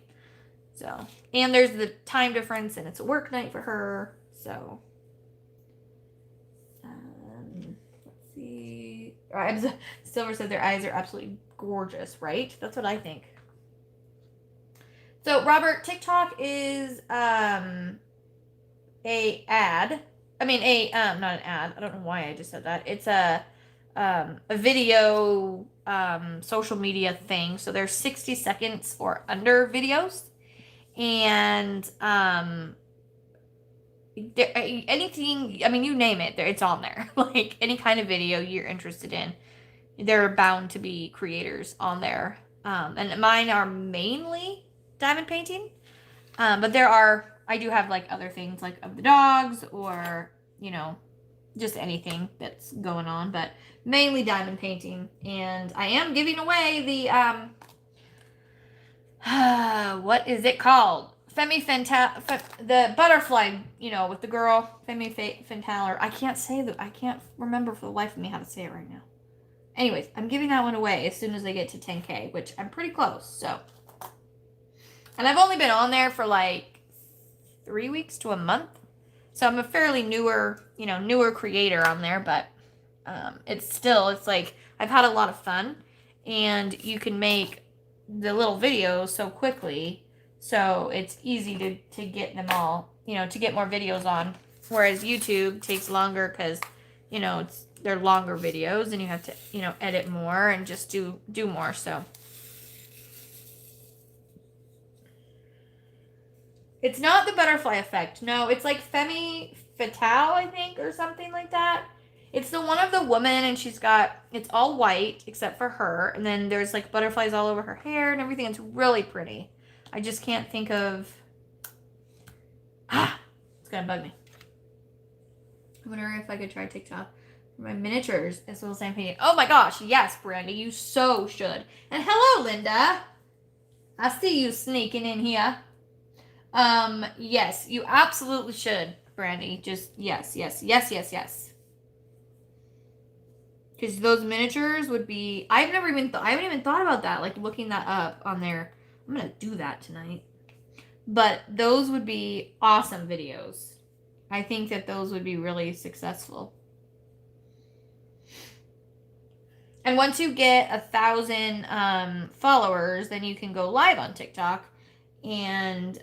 So, and there's the time difference, and it's a work night for her. So, let's see. Silver said their eyes are absolutely gorgeous, right? That's what I think. So, Robert, TikTok is not an ad. I don't know why I just said that. It's a video social media thing. So there's 60 seconds or under videos. And anything, I mean, you name it, it's on there. Like, any kind of video you're interested in, there are bound to be creators on there. And mine are mainly diamond painting. But I do have like other things like of the dogs or, just anything that's going on, but mainly diamond painting. And I am giving away the, what is it called? The butterfly, with the girl, Femme Fatale, or I can't remember for the life of me how to say it right now. Anyways, I'm giving that one away as soon as I get to 10K, which I'm pretty close, so. And I've only been on there for like 3 weeks to a month. So I'm a fairly newer creator on there, but it's like I've had a lot of fun, and you can make the little videos so quickly, so it's easy to get them all, to get more videos on, whereas YouTube takes longer because, they're longer videos and you have to, edit more and just do more, so. It's not the butterfly effect. No, it's like Femme Fatale, I think, or something like that. It's the one of the woman, and it's all white except for her, and then there's like butterflies all over her hair and everything. It's really pretty. I just can't think of. It's gonna bug me. I'm wondering if I could try TikTok for my miniatures as well as I'm painting. Oh my gosh, yes, Brandy, you so should. And hello, Linda. I see you sneaking in here. Yes, you absolutely should, Brandy. Just yes. Because those miniatures would be. I haven't even thought about that. Like looking that up on there. I'm gonna do that tonight. But those would be awesome videos. I think that those would be really successful. And once you get 1,000 followers, then you can go live on TikTok and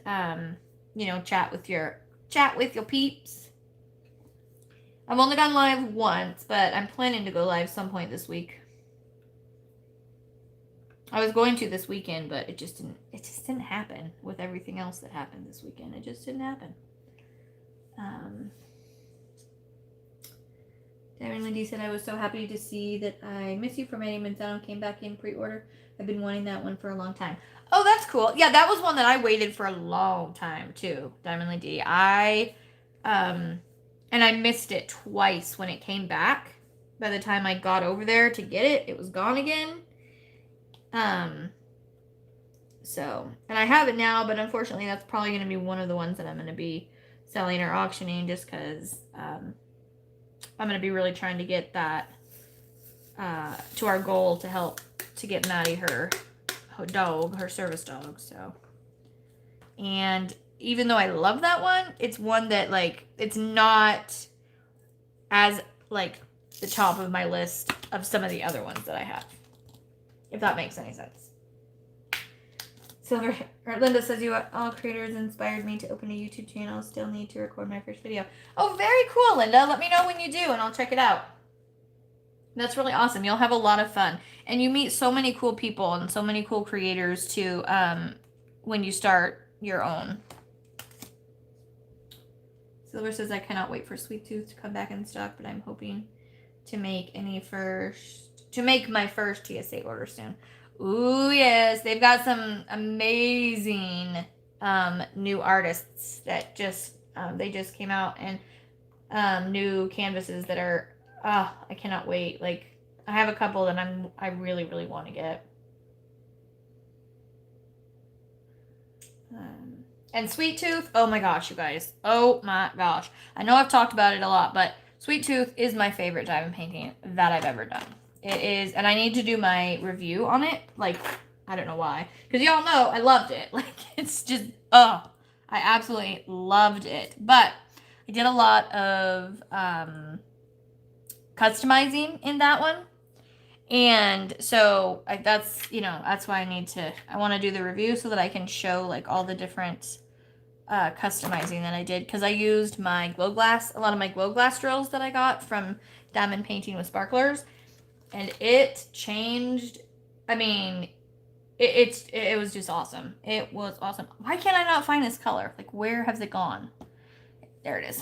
chat with your peeps. I've only gone live once, but I'm planning to go live some point this week. I was going to this weekend, but it just didn't happen with everything else that happened this weekend. It just didn't happen. Darren Lindy said, I was so happy to see that I Miss You from Eddie Manzano came back in pre-order. I've been wanting that one for a long time. Oh, that's cool. Yeah, that was one that I waited for a long time too, Diamond Lady. And I missed it twice when it came back. By the time I got over there to get it, it was gone again. So, and I have it now, but unfortunately that's probably going to be one of the ones that I'm going to be selling or auctioning just because I'm going to be really trying to get that to our goal to help to get Maddie her dog, her service dog. So, and even though I love that one, it's one that like it's not as like the top of my list of some of the other ones that I have, if that makes any sense. Silver Linda says, you all creators inspired me to open a YouTube channel. Still need to record my first video. Oh, very cool, Linda. Let me know when you do and I'll check it out. That's really awesome. You'll have a lot of fun. And you meet so many cool people and so many cool creators too when you start your own. Silver says, I cannot wait for Sweet Tooth to come back in stock, but I'm hoping to make my first TSA order soon. Ooh, yes. They've got some amazing new artists that they just came out, and new canvases that are, I cannot wait. Like, I have a couple that I really, really want to get. And Sweet Tooth, oh my gosh, you guys. Oh my gosh. I know I've talked about it a lot, but Sweet Tooth is my favorite diamond painting that I've ever done. It is, and I need to do my review on it. Like, I don't know why. Because y'all know I loved it. Like, it's just, I absolutely loved it. But I did a lot of customizing in that one. And so that's why I want to do the review so that I can show like all the different customizing that I did. Because I used a lot of my glow glass drills that I got from Diamond Painting with Sparklers. And it changed. I mean, it was just awesome. It was awesome. Why can't I not find this color? Like, where has it gone? There it is.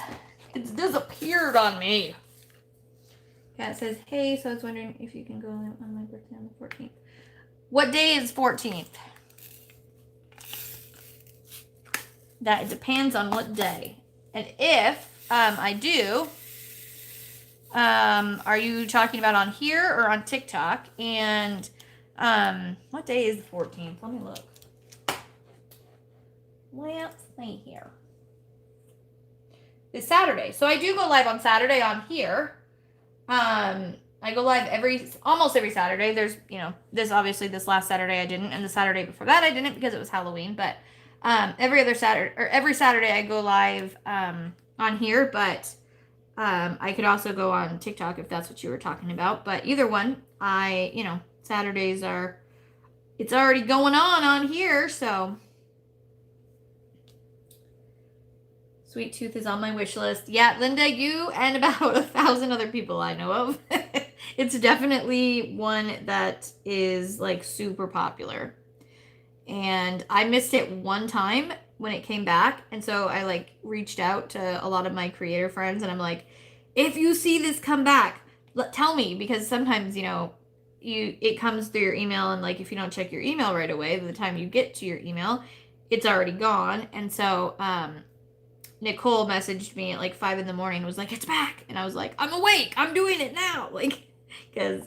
It's disappeared on me. Kat says, hey, so I was wondering if you can go on my birthday on the 14th. What day is 14th? That depends on what day. And if I do... are you talking about on here or on TikTok? And what day is the 14th? Let me look. Let's see here. It's Saturday. So I do go live on Saturday on here. I go live almost every Saturday. There's, this last Saturday I didn't, and the Saturday before that I didn't because it was Halloween, but every Saturday I go live on here, but I could also go on TikTok if that's what you were talking about. But either one, Saturdays it's already going on here, so. Sweet Tooth is on my wish list. Yeah, Linda, you and about 1,000 other people I know of. It's definitely one that is like super popular. And I missed it one time when it came back, and so I like reached out to a lot of my creator friends, and I'm like, if you see this come back, tell me, because sometimes it comes through your email, and like if you don't check your email right away, by the time you get to your email, it's already gone. And so Nicole messaged me at like 5 a.m. and was like, it's back, and I was like, I'm awake, I'm doing it now, like, because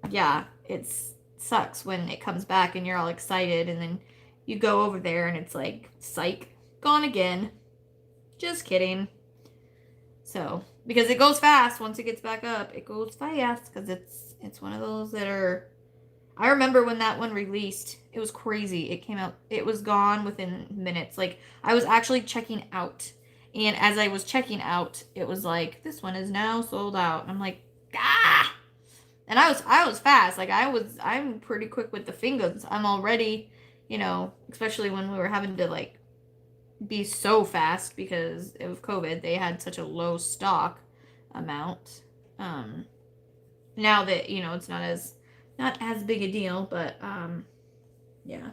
yeah, it sucks when it comes back and you're all excited, and then you go over there and it's like, psych, gone again. Just kidding. So, because it goes fast once it gets back up. It goes fast because it's one of those that are... I remember when that one released, it was crazy. It came out, it was gone within minutes. Like, I was actually checking out. And as I was checking out, it was like, this one is now sold out. And I'm like, ah! And I was fast. Like, I'm pretty quick with the fingers. I'm already, especially when we were having to, like, be so fast because of COVID. They had such a low stock amount. Now that, it's not as big a deal, but yeah.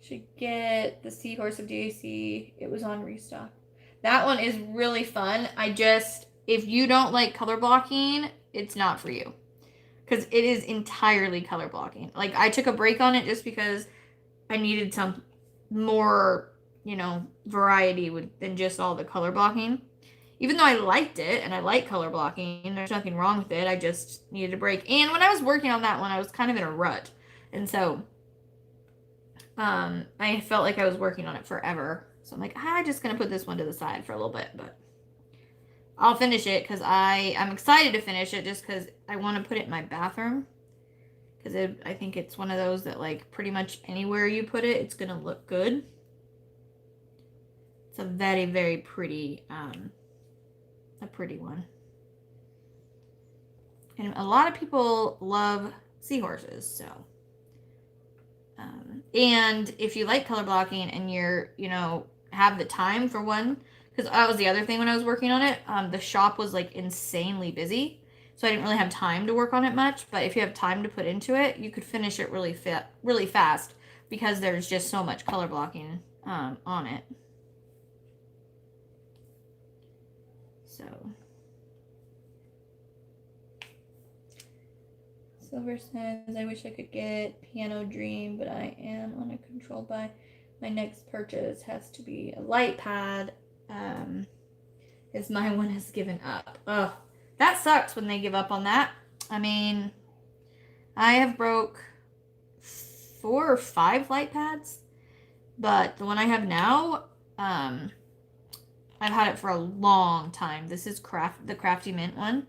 Should get the Seahorse of DAC. It was on restock. That one is really fun. If you don't like color blocking, it's not for you. Because it is entirely color blocking. Like, I took a break on it just because I needed some more, variety than just all the color blocking. Even though I liked it and I like color blocking, there's nothing wrong with it. I just needed a break. And when I was working on that one, I was kind of in a rut. And so I felt like I was working on it forever. So I'm like, I'm just going to put this one to the side for a little bit. But I'll finish it because I'm excited to finish it just because I want to put it in my bathroom. Because I think it's one of those that, like, pretty much anywhere you put it, it's going to look good. It's a very, very pretty... a pretty one. And a lot of people love seahorses, so. And if you like color blocking and you're, have the time for one, because that was the other thing when I was working on it, the shop was, like, insanely busy, so I didn't really have time to work on it much, but if you have time to put into it, you could finish it really fast, because there's just so much color blocking on it. So, Silver says, I wish I could get Piano Dream, but I am on a control buy. My next purchase has to be a light pad, as my one has given up. Ugh, that sucks when they give up on that. I mean, I have broke 4 or 5 light pads, but the one I have now, I've had it for a long time. This is the Crafty Mint one.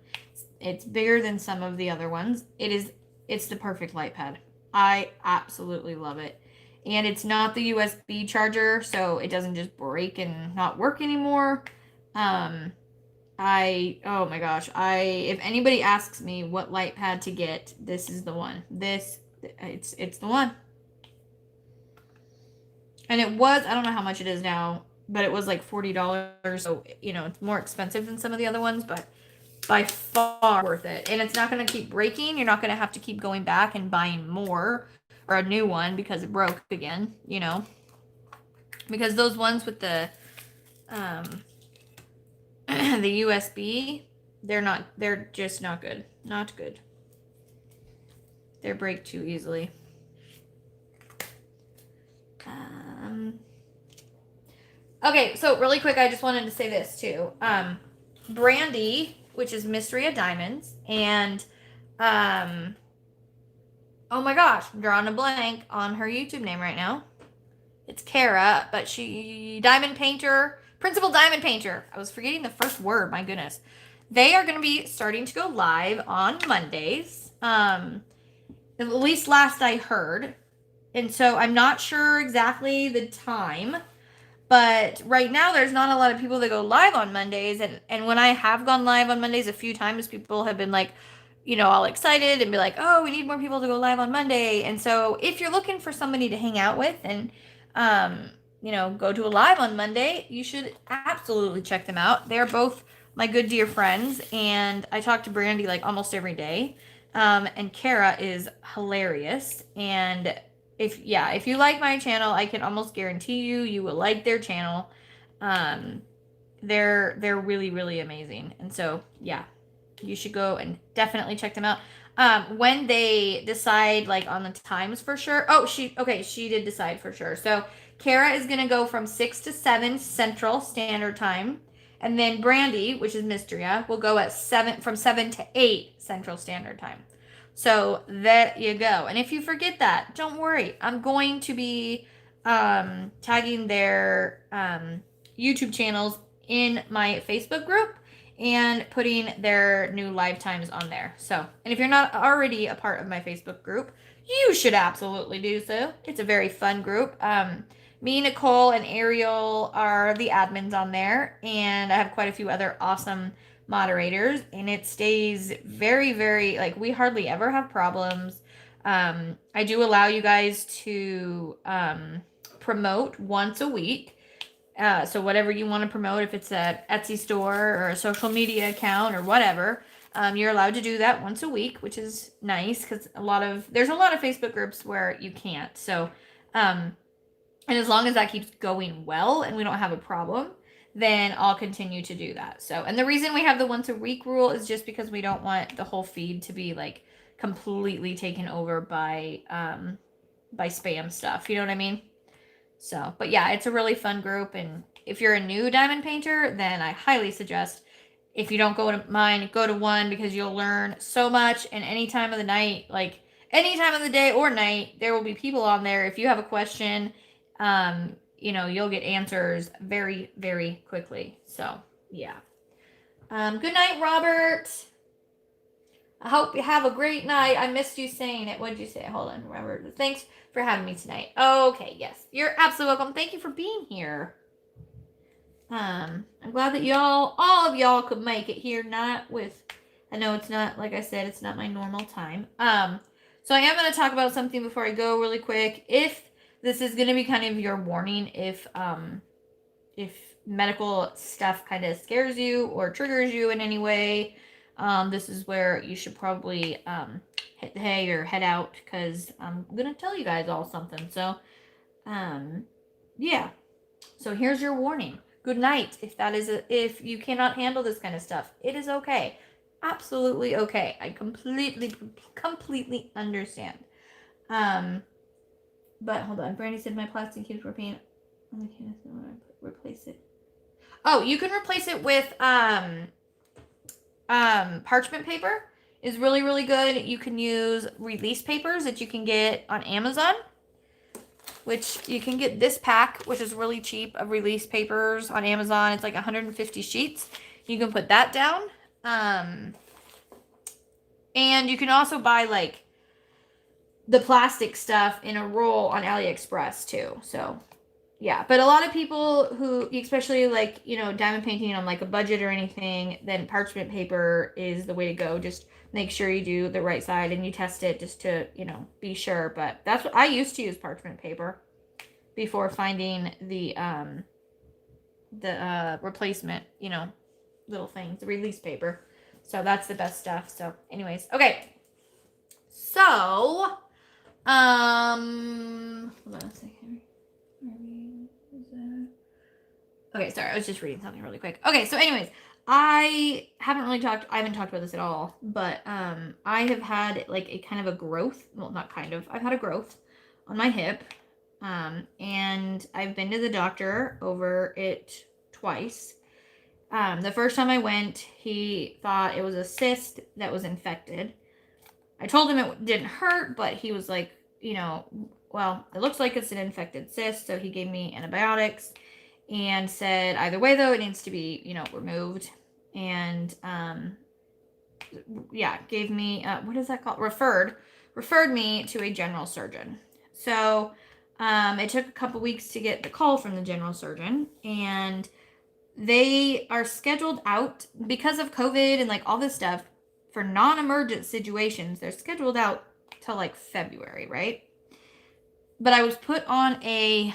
It's bigger than some of the other ones. It's the perfect light pad. I absolutely love it. And it's not the USB charger, so it doesn't just break and not work anymore. Oh my gosh. If anybody asks me what light pad to get, this is the one. It's the one. And it was, I don't know how much it is now, but it was like $40. So, it's more expensive than some of the other ones, but by far worth it. And it's not going to keep breaking. You're not going to have to keep going back and buying more or a new one because it broke again, Because those ones with the the USB, they're just not good. Not good. They break too easily. Okay, so really quick, I just wanted to say this too. Brandy, which is Mystery of Diamonds, and oh my gosh, I'm drawing a blank on her YouTube name right now. It's Kara, but Principal Diamond Painter. I was forgetting the first word, my goodness. They are going to be starting to go live on Mondays. At least last I heard. And so I'm not sure exactly the time. But right now, there's not a lot of people that go live on Mondays. And when I have gone live on Mondays a few times, people have been like, all excited and be like, oh, we need more people to go live on Monday. And so if you're looking for somebody to hang out with and, go to a live on Monday, you should absolutely check them out. They're both my good dear friends. And I talk to Brandy like almost every day. And Kara is hilarious. And if you like my channel, I can almost guarantee you will like their channel. They're really, really amazing. And so, yeah, you should go and definitely check them out. When they decide like on the times for sure. Oh, she did decide for sure. So Kara is going to go from 6 to 7 Central Standard Time. And then Brandy, which is Mysteria, will go at from 7 to 8 Central Standard Time. So there you go. And if you forget that, don't worry. I'm going to be tagging their YouTube channels in my Facebook group and putting their new live times on there. So, and if you're not already a part of my Facebook group, you should absolutely do so. It's a very fun group. Me, Nicole, and Ariel are the admins on there, and I have quite a few other awesome moderators, and it stays very, very, like, we hardly ever have problems. I do allow you guys to promote once a week. So whatever you want to promote, if it's a Etsy store or a social media account or whatever, you're allowed to do that once a week, which is nice because there's a lot of Facebook groups where you can't. So, and as long as that keeps going well and we don't have a problem, then I'll continue to do that. So, and the reason we have the once a week rule is just because we don't want the whole feed to be like completely taken over by spam stuff. You know what I mean? So, but yeah, it's a really fun group. And if you're a new diamond painter, then I highly suggest, if you don't go to mine, go to one, because you'll learn so much. And any time of the night, like any time of the day or night, there will be people on there. If you have a question, you'll get answers very, very quickly. So, yeah. Good night, Robert. I hope you have a great night. I missed you saying it. What did you say? Hold on, Robert. Thanks for having me tonight. Okay, yes. You're absolutely welcome. Thank you for being here. I'm glad that all of y'all could make it here. I know it's not, like I said, it's not my normal time. So I am going to talk about something before I go really quick. If this is going to be kind of your warning, if medical stuff kind of scares you or triggers you in any way, this is where you should probably hit the hay or head out, because I'm going to tell you guys all something. So, yeah. So here's your warning. Good night. If you cannot handle this kind of stuff, it is okay. Absolutely okay. I completely understand. But hold on. Brandy said my plastic cubes were paint. Replace it. Oh, you can replace it with parchment paper. Is really, really good. You can use release papers that you can get on Amazon, which you can get this pack, which is really cheap, of release papers on Amazon. It's like 150 sheets. You can put that down. And you can also buy like the plastic stuff in a roll on AliExpress too. So yeah, but a lot of people who, especially like, diamond painting on like a budget or anything, then parchment paper is the way to go. Just make sure you do the right side and you test it just to, be sure. But that's what I used to use, parchment paper, before finding the replacement, little things, the release paper. So that's the best stuff. So anyways, okay. So, hold on a second. Okay, sorry, I was just reading something really quick. Okay, so anyways, I haven't talked about this at all, but I have had like a kind of a growth. Well, not kind of. I've had a growth on my hip. And I've been to the doctor over it twice. The first time I went, he thought it was a cyst that was infected. I told him it didn't hurt, but he was like, well, it looks like it's an infected cyst. So he gave me antibiotics and said, either way though, it needs to be, removed. And, gave me, what is that called? Referred me to a general surgeon. So, it took a couple weeks to get the call from the general surgeon, and they are scheduled out because of COVID and like all this stuff for non-emergent situations. They're scheduled out till like February, right? But I was put on a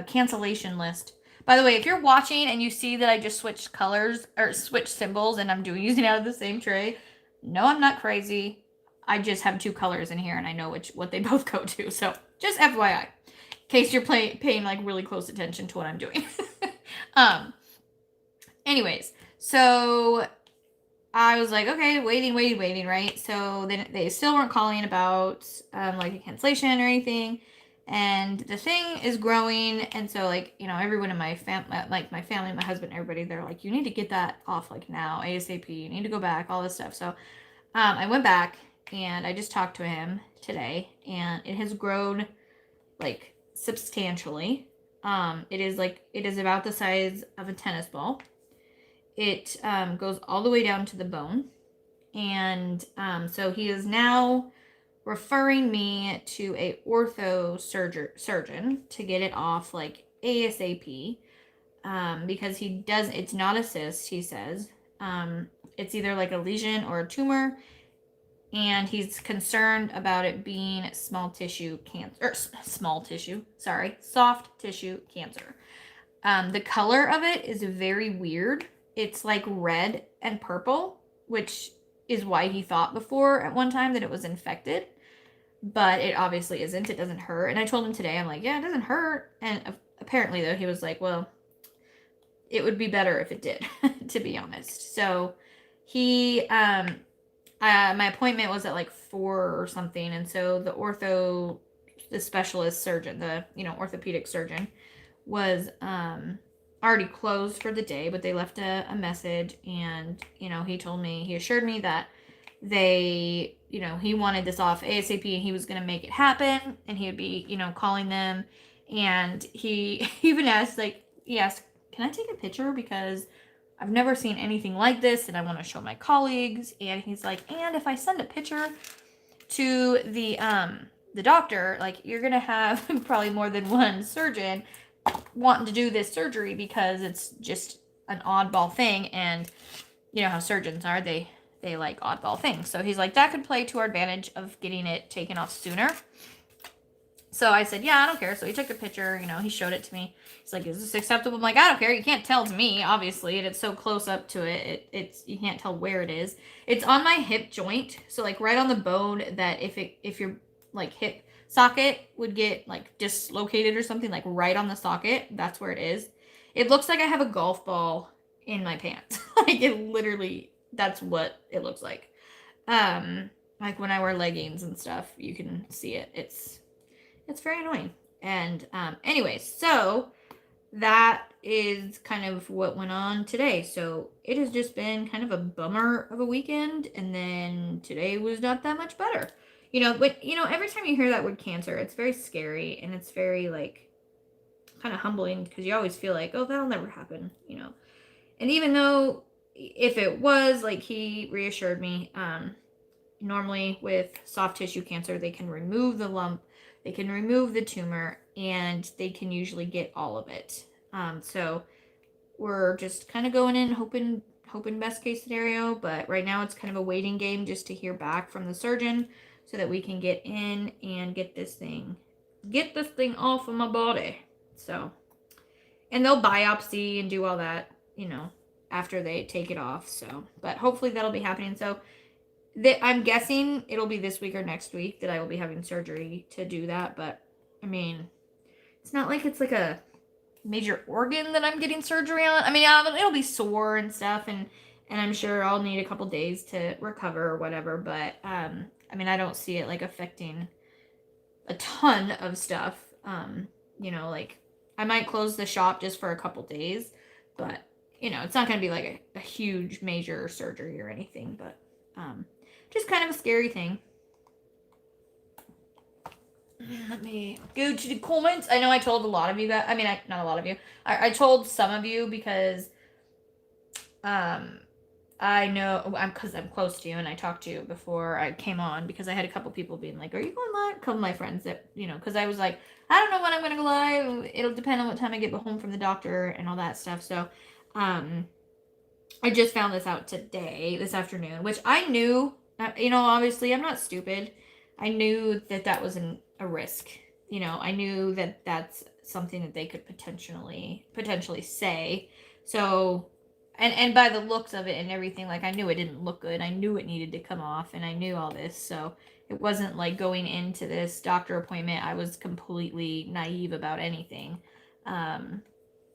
cancellation list. By the way, if you're watching and you see that I just switched colors or switched symbols and I'm using out of the same tray, no, I'm not crazy. I just have two colors in here and I know what they both go to. So just FYI, in case you're paying like really close attention to what I'm doing. Anyways, so I was like, okay, waiting, right? So then they still weren't calling about like a cancellation or anything. and the thing is growing. And so, like, you know, everyone in my like my family, my husband, everybody, they're like, you need to get that off like now, ASAP. You need to go back, all this stuff. So I went back and I just talked to him today, and it has grown like substantially. It is about the size of a tennis ball. It goes all the way down to the bone, and so he is now referring me to a ortho surgeon to get it off like ASAP, because it's not a cyst, he says. It's either like a lesion or a tumor, and he's concerned about it being soft tissue cancer. The color of it is very weird. It's like red and purple, which is why he thought before at one time that it was infected, but it obviously isn't. It doesn't hurt. And I told him today, I'm like, yeah, it doesn't hurt. And apparently, though, he was like, well, it would be better if it did, to be honest. So he, my appointment was at like 4 or something. And so the specialist surgeon, the, orthopedic surgeon, was already closed for the day, but they left a message, and he assured me that he wanted this off ASAP, and he was going to make it happen, and he would be calling them. And he even asked, can I take a picture, because I've never seen anything like this and I want to show my colleagues. And he's like, and if I send a picture to the doctor, like, you're gonna have probably more than one surgeon wanting to do this surgery, because it's just an oddball thing. And you know how surgeons are, they like oddball things. So he's like, that could play to our advantage of getting it taken off sooner. So I said, yeah, I don't care. So he took a picture, he showed it to me. He's like, is this acceptable? I'm like, I don't care. You can't tell to me, obviously. And it's so close up to it. You can't tell where it is. It's on my hip joint. So like right on the bone, that if your like hip socket would get like dislocated or something, like right on the socket, that's where it is. It looks like I have a golf ball in my pants. Like, it literally, that's what it looks like. Like when I wear leggings and stuff, you can see it. It's very annoying. And anyways, so that is kind of what went on today. So it has just been kind of a bummer of a weekend, and then today was not that much better. But every time you hear that word cancer, it's very scary, and it's very like kind of humbling, because you always feel like, oh, that'll never happen, And even though if it was, like, he reassured me, normally with soft tissue cancer, they can remove the lump, they can remove the tumor, and they can usually get all of it. So we're just kind of going in hoping best case scenario, but right now it's kind of a waiting game just to hear back from the surgeon, so that we can get in and get this thing off of my body. So, and they'll biopsy and do all that, after they take it off. So, but hopefully that'll be happening. So I'm guessing it'll be this week or next week that I will be having surgery to do that. But I mean, it's not like it's like a major organ that I'm getting surgery on. I mean, it'll be sore and stuff, and I'm sure I'll need a couple days to recover or whatever. But I mean, I don't see it like affecting a ton of stuff. Like, I might close the shop just for a couple days, but it's not going to be like a huge major surgery or anything. But just kind of a scary thing. Let me go to the comments. I know I told a lot of you guys. I mean, not a lot of you. I told some of you because I know because I'm close to you, and I talked to you before I came on, because I had a couple people being like, are you going live? A couple of my friends that, because I was like, I don't know when I'm going to go live. It'll depend on what time I get home from the doctor and all that stuff. So I just found this out this afternoon, which I knew, obviously I'm not stupid. I knew that was a risk. I knew that that's something that they could potentially say. So, and by the looks of it and everything, like, I knew it didn't look good. I knew it needed to come off, and I knew all this. So it wasn't like going into this doctor appointment, I was completely naive about anything.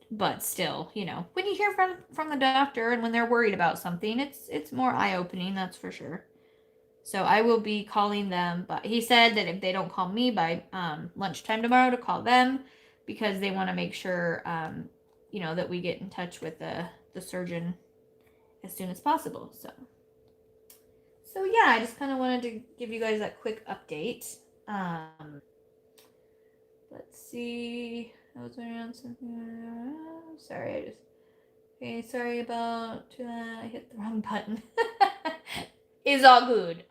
But still, when you hear from the doctor and when they're worried about something, it's more eye-opening, that's for sure. So I will be calling them, but he said that if they don't call me by lunchtime tomorrow, to call them because they want to make sure, that we get in touch with the surgeon as soon as possible. So yeah, I just kind of wanted to give you guys that quick update. Let's see. I was waiting on something. Sorry, okay, sorry about I hit the wrong button. It's all good.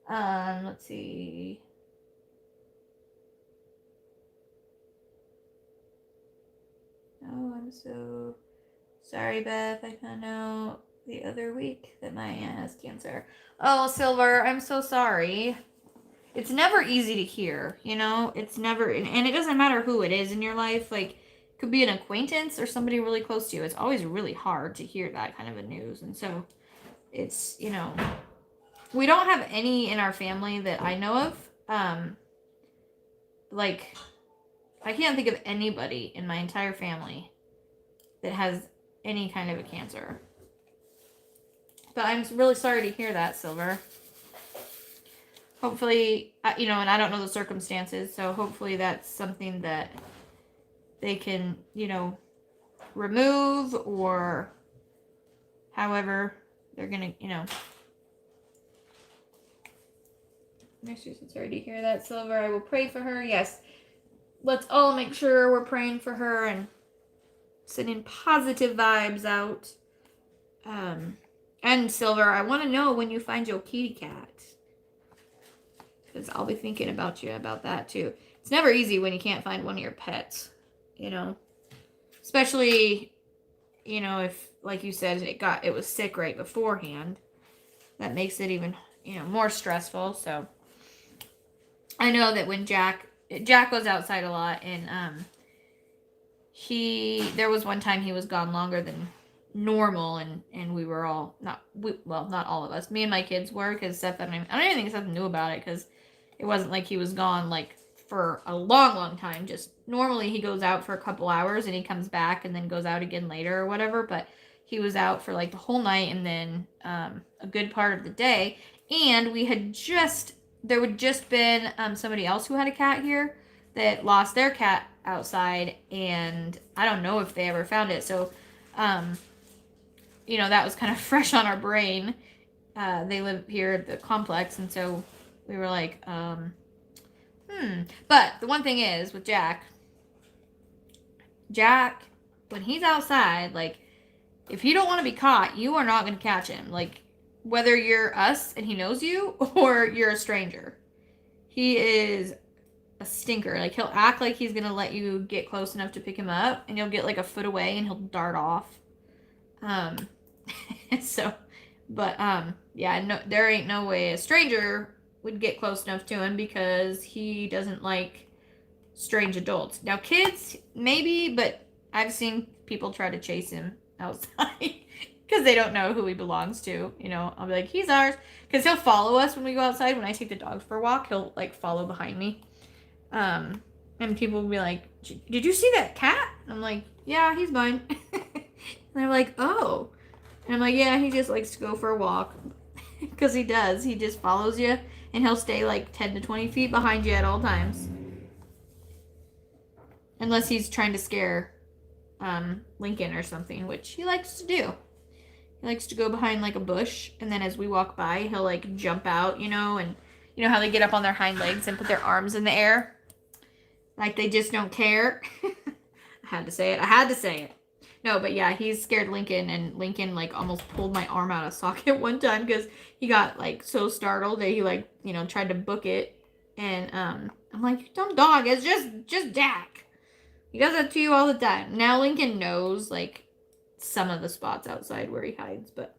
Let's see. Oh, I'm so sorry, Beth. I found out the other week that my aunt has cancer. Oh, Silver, I'm so sorry. It's never easy to hear, It's never, and it doesn't matter who it is in your life. Like, it could be an acquaintance or somebody really close to you. It's always really hard to hear that kind of a news. And so it's, we don't have any in our family that I know of. Like, I can't think of anybody in my entire family that has any kind of a cancer. But I'm really sorry to hear that, Silver. Hopefully, and I don't know the circumstances, so hopefully that's something that they can, remove or however they're gonna, Sorry to hear that, Silver. I will pray for her. Yes. Let's all make sure we're praying for her and sending positive vibes out. And Silver, I want to know when you find your kitty cat. Because I'll be thinking about you about that too. It's never easy when you can't find one of your pets, Especially, if, like you said, it was sick right beforehand. That makes it even, more stressful. So I know that when Jack goes outside a lot, and there was one time he was gone longer than normal, and we were all not all of us. Me and my kids were, because Seth, I don't even think Seth knew about it, because it wasn't like he was gone like for a long time. Just normally he goes out for a couple hours and he comes back and then goes out again later or whatever. But he was out for like the whole night and then a good part of the day. And there had just been somebody else who had a cat here that lost their cat outside, and I don't know if they ever found it. So, that was kind of fresh on our brain. They live here at the complex, and so we were like, But the one thing is with Jack, when he's outside, like, if you don't want to be caught, you are not going to catch him. Like, whether you're us and he knows you or you're a stranger, he is a stinker. Like, he'll act like he's going to let you get close enough to pick him up, and you'll get like a foot away and he'll dart off. Yeah, no, there ain't no way a stranger would get close enough to him because he doesn't like strange adults. Now, kids, maybe, but I've seen people try to chase him outside because they don't know who he belongs to. I'll be like, he's ours. Because he'll follow us when we go outside. When I take the dogs for a walk, he'll like follow behind me. And people will be like, did you see that cat? I'm like, yeah, he's mine. And they're like, oh. And I'm like, yeah, he just likes to go for a walk. Because he does. He just follows you. And he'll stay like 10 to 20 feet behind you at all times. Unless he's trying to scare Lincoln or something, which he likes to do. He likes to go behind like a bush. And then as we walk by, he'll like jump out, and you know how they get up on their hind legs and put their arms in the air? Like they just don't care. I had to say it. No, but yeah, he's scared Lincoln, and Lincoln like almost pulled my arm out of socket one time because he got like so startled that he like, tried to book it. And I'm like, you dumb dog, it's just Jack. He does that to you all the time. Now Lincoln knows like some of the spots outside where he hides, but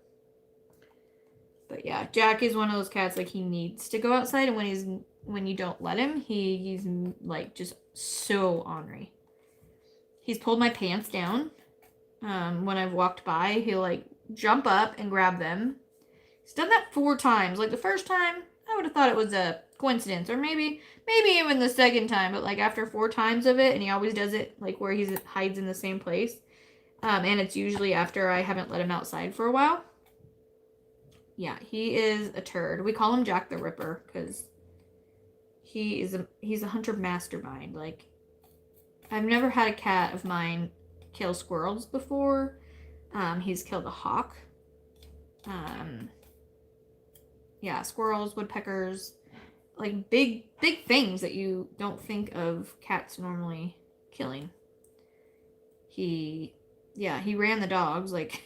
yeah, Jack is one of those cats, like he needs to go outside, and when you don't let him, he's like just so ornery. He's pulled my pants down. When I've walked by, he'll like jump up and grab them. He's done that 4 times. Like the first time, I would have thought it was a coincidence, or maybe even the second time, but like after 4 times of it, and he always does it like where he hides in the same place. And it's usually after I haven't let him outside for a while. yeah, he is a turd. We call him Jack the Ripper because he's a hunter mastermind. Like, I've never had a cat of mine kill squirrels before. He's killed a hawk. Yeah, squirrels, woodpeckers, like big things that you don't think of cats normally killing. He ran the dogs. Like,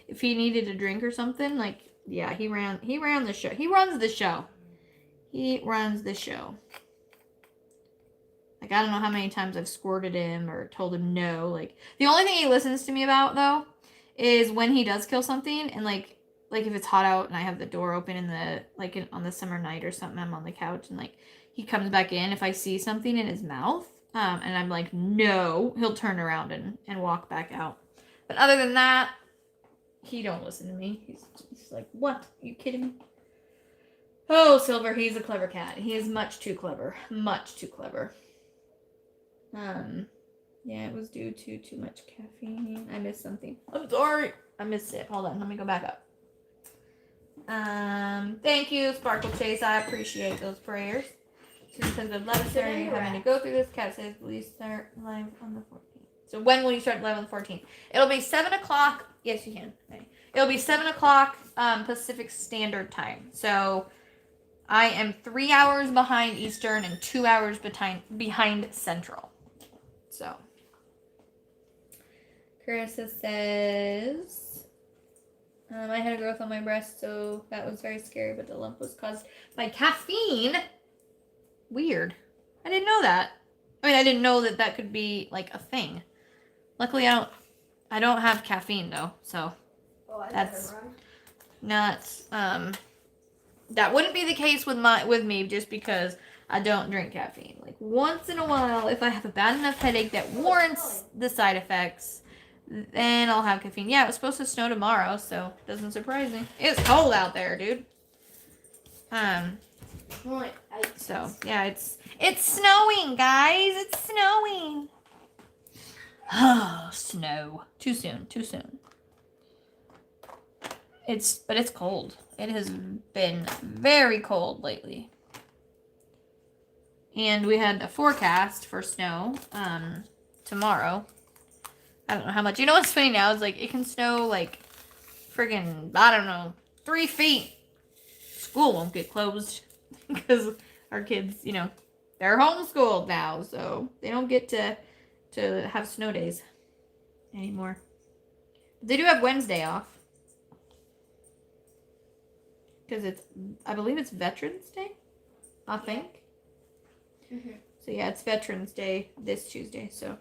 if he needed a drink or something, like, yeah, he ran the show. He runs the show. He runs the show. Like, I don't know how many times I've squirted him or told him no. Like, the only thing he listens to me about, though, is when he does kill something, and like if it's hot out and I have the door open in the, like, on the summer night or something, I'm on the couch and, like, he comes back in. If I see something in his mouth, and I'm like, no, he'll turn around and walk back out. But other than that, he don't listen to me. He's like, what? Are you kidding me? Oh, Silver, he's a clever cat. He is much too clever. Much too clever. Yeah, it was due to too much caffeine. I missed something. I'm sorry. I missed it. Hold on. Let me go back up. Thank you, Sparkle Chase. I appreciate those prayers. Susan says, I'd love to having to go through this. Cat says, will you start live on the 14th? So when will you start live on the 14th? It'll be 7 o'clock. Yes, you can. Okay. It'll be 7 o'clock Pacific Standard Time. So I am 3 hours behind Eastern and 2 hours behind Central. So Carissa says, I had a growth on my breast, so that was very scary, but the lump was caused by caffeine. Weird. I didn't know that. I mean, I didn't know that could be, like, a thing. Luckily, I don't have caffeine, though, so that's nuts. That wouldn't be the case with me just because I don't drink caffeine. Like, once in a while, if I have a bad enough headache that warrants the side effects, then I'll have caffeine. Yeah, it was supposed to snow tomorrow, so it doesn't surprise me. It's cold out there, dude. So yeah, it's snowing, guys. It's snowing. Oh, snow. Too soon. But it's cold. It has been very cold lately. And we had a forecast for snow tomorrow. I don't know how much. You know what's funny now is, like, it can snow, like, friggin', I don't know, 3 feet. School won't get closed because our kids, you know, they're homeschooled now, so they don't get to have snow days anymore. They do have Wednesday off because I believe it's Veterans Day, I think. Mm-hmm. So yeah, it's Veterans Day this Tuesday. So,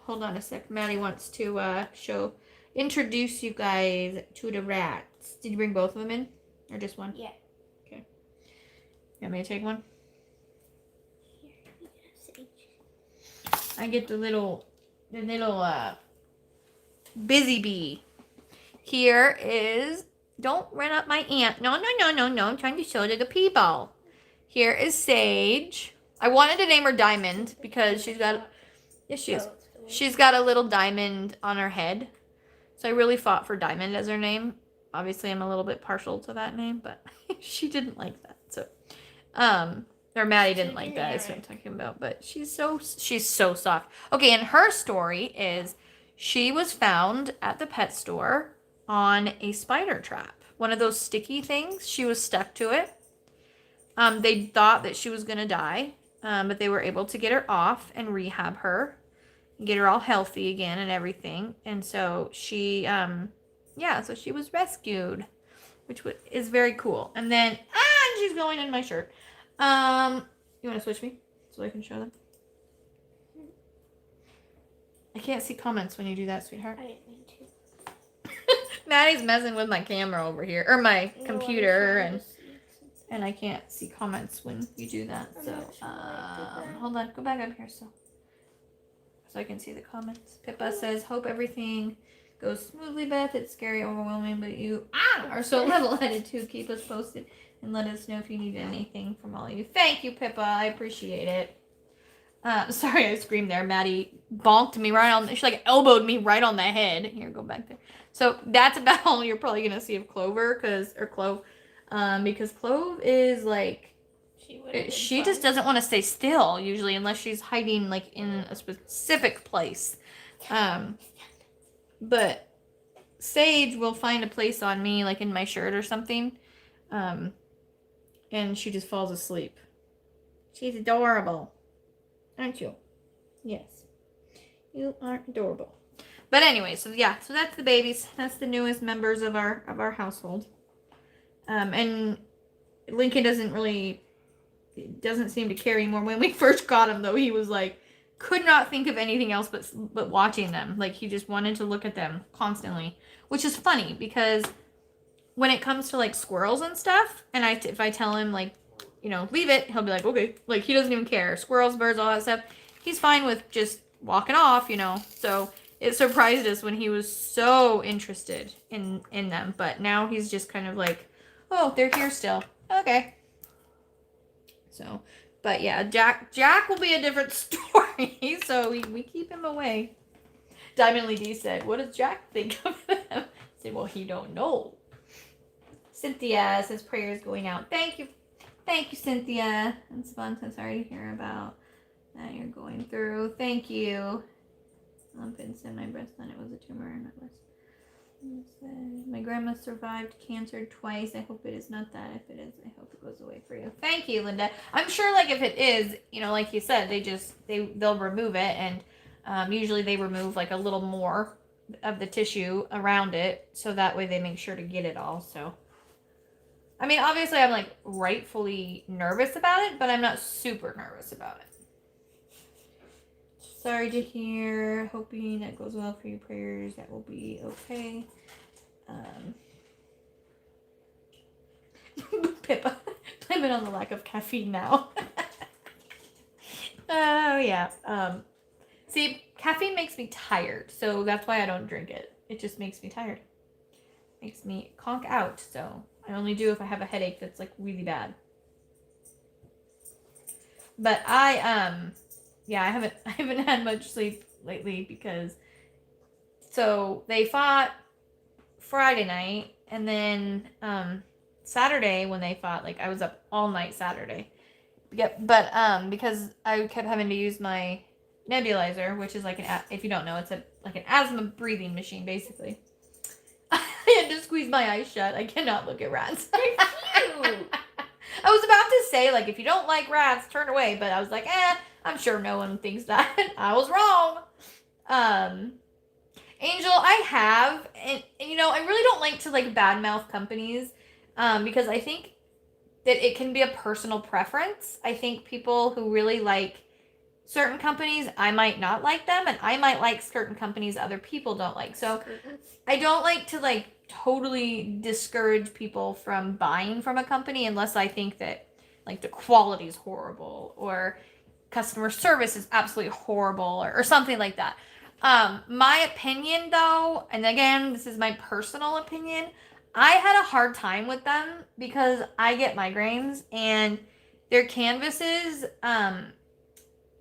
hold on a sec. Maddie wants to introduce you guys to the rats. Did you bring both of them in, or just one? Yeah. Okay. You want me to take one? I get the little busy bee. Here is, don't run up my aunt. No. I'm trying to show you the people. Here is Sage. I wanted to name her Diamond because she's got, yes, she is. She's got a little diamond on her head. So I really fought for Diamond as her name. Obviously, I'm a little bit partial to that name, but she didn't like that. So, or Maddie didn't like that. That's what I'm talking about. But she's so soft. Okay, and her story is she was found at the pet store on a spider trap. One of those sticky things. She was stuck to it. They thought that she was going to die, but they were able to get her off and rehab her, and get her all healthy again and everything. And so she, so she was rescued, which is very cool. And then, she's going in my shirt. You want to switch me so I can show them? I can't see comments when you do that, sweetheart. I didn't mean to. Maddie's messing with my camera over here, or my computer, and I can't see comments when you do that. So, hold on, go back up here so I can see the comments. Pippa says, hope everything goes smoothly, Beth. It's scary, overwhelming, but you are so level-headed too. Keep us posted and let us know if you need anything from all of you. Thank you, Pippa. I appreciate it. Sorry I screamed there. Maddie bonked me right on, she like elbowed me right on the head. Here, go back there. So that's about all you're probably gonna see of Clover, because Clove is like she just doesn't want to stay still usually unless she's hiding like in a specific place. But Sage will find a place on me, like in my shirt or something, and she just falls asleep. She's adorable, aren't you? Yes, you are adorable. But anyway, so that's the babies. That's the newest members of our household. And Lincoln doesn't seem to care anymore. When we first got him, though, he was like, could not think of anything else but watching them. Like, he just wanted to look at them constantly, which is funny because when it comes to like squirrels and stuff, and if I tell him like, leave it, he'll be like, okay. Like, he doesn't even care. Squirrels, birds, all that stuff. He's fine with just walking off, So it surprised us when he was so interested in them. But now he's just kind of like, oh, they're here still. Okay. So, but yeah, Jack will be a different story. So we keep him away. Diamond Lee D said, what does Jack think of him? I said, well, he don't know. Cynthia says prayers going out. Thank you, Cynthia. And Savant, sorry to hear about that you're going through. Thank you. Lumps in my breast, then it was a tumor in my breast. My grandma survived cancer twice. I hope it is not that. If it is, I hope it goes away for you. Thank you, Linda. I'm sure, like, if it is, like you said, they'll remove it, and usually they remove like a little more of the tissue around it, so that way they make sure to get it all. So, I mean, obviously, I'm like rightfully nervous about it, but I'm not super nervous about it. Sorry to hear. Hoping that goes well for your prayers. That will be okay. Pippa, blame it on the lack of caffeine now. Oh, yeah. See, caffeine makes me tired, so that's why I don't drink it. It just makes me tired. Makes me conk out, so I only do if I have a headache that's, like, really bad. But I haven't had much sleep lately because so they fought Friday night, and then Saturday when they fought, like I was up all night Saturday. But because I kept having to use my nebulizer, which is like if you don't know, it's like an asthma breathing machine basically. I had to squeeze my eyes shut. I cannot look at rats. I was about to say, like, if you don't like rats, turn away. But I was like, I'm sure no one thinks that. I was wrong. Angel, I have. And I really don't like to, like, badmouth companies. Because I think that it can be a personal preference. I think people who really like certain companies, I might not like them. And I might like certain companies other people don't like. So I don't like to, like, totally discourage people from buying from a company unless I think that, like, the quality is horrible or customer service is absolutely horrible or something like that. My opinion, though, and again, this is my personal opinion, I had a hard time with them because I get migraines, and their canvases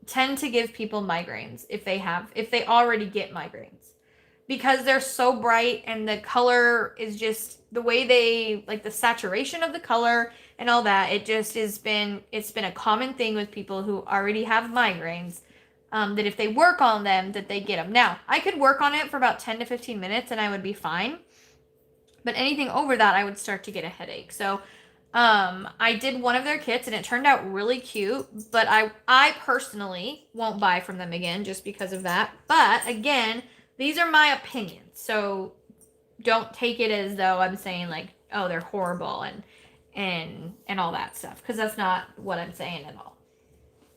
tend to give people migraines if they already get migraines. Because they're so bright and the color is just the way they, like, the saturation of the color and all that, it's been a common thing with people who already have migraines, that if they work on them, that they get them. Now, I could work on it for about 10 to 15 minutes and I would be fine. But anything over that, I would start to get a headache. So, I did one of their kits and it turned out really cute, but I personally won't buy from them again just because of that. But again, these are my opinions, so don't take it as though I'm saying, like, oh, they're horrible and all that stuff, because that's not what I'm saying at all.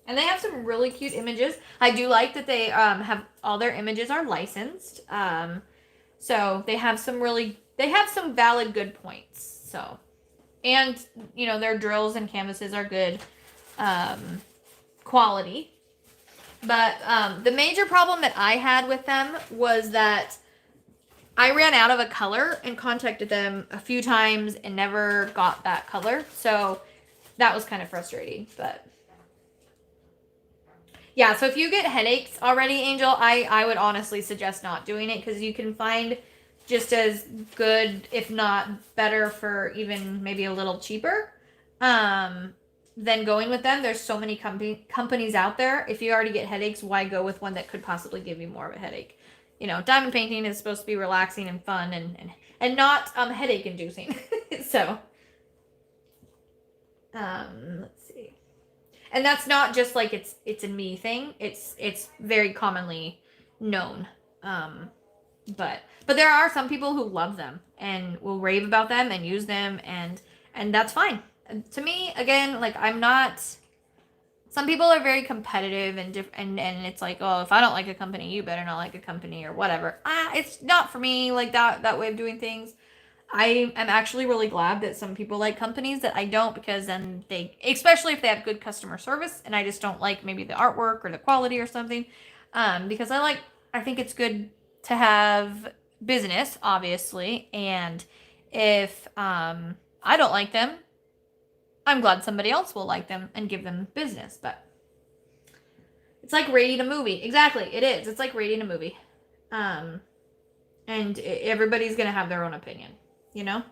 And they have some really cute images. I do like that they have all their images are licensed. So they have some valid good points. So, and their drills and canvases are good quality. But the major problem that I had with them was that I ran out of a color and contacted them a few times and never got that color. So that was kind of frustrating. But yeah, so if you get headaches already, Angel, I would honestly suggest not doing it because you can find just as good, if not better, for even maybe a little cheaper. Than going with them. There's so many companies out there. If you already get headaches, why go with one that could possibly give you more of a headache? You know, diamond painting is supposed to be relaxing and fun and not headache inducing. So, let's see. And that's not just like it's a me thing. It's very commonly known. But there are some people who love them and will rave about them and use them, and that's fine. And to me, again, like, I'm not. Some people are very competitive and it's like, oh, if I don't like a company, you better not like a company or whatever. It's not for me, like that way of doing things. I am actually really glad that some people like companies that I don't, because then they, especially if they have good customer service and I just don't like maybe the artwork or the quality or something. Because I think it's good to have business, obviously, and if I don't like them, I'm glad somebody else will like them and give them business. But it's like rating a movie. Exactly, it is. It's like rating a movie. And everybody's going to have their own opinion, you know?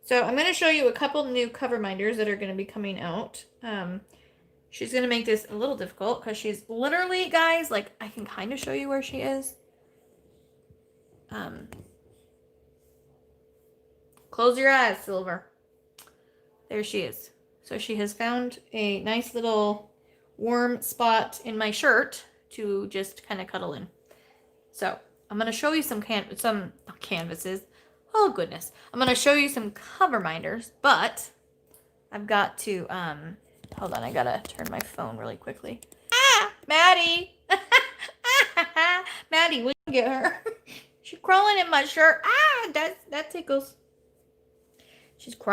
So I'm going to show you a couple new cover minders that are going to be coming out. She's going to make this a little difficult because she's literally, guys, like, I can kind of show you where she is. Close your eyes, Silver. There she is. So she has found a nice little warm spot in my shirt to just kind of cuddle in. So I'm going to show you some canvases. Oh, goodness. I'm going to show you some cover minders, but I've got to, hold on, I got to turn my phone really quickly. Maddie! Maddie, we can get her. She's crawling in my shirt. That tickles. She's crawling.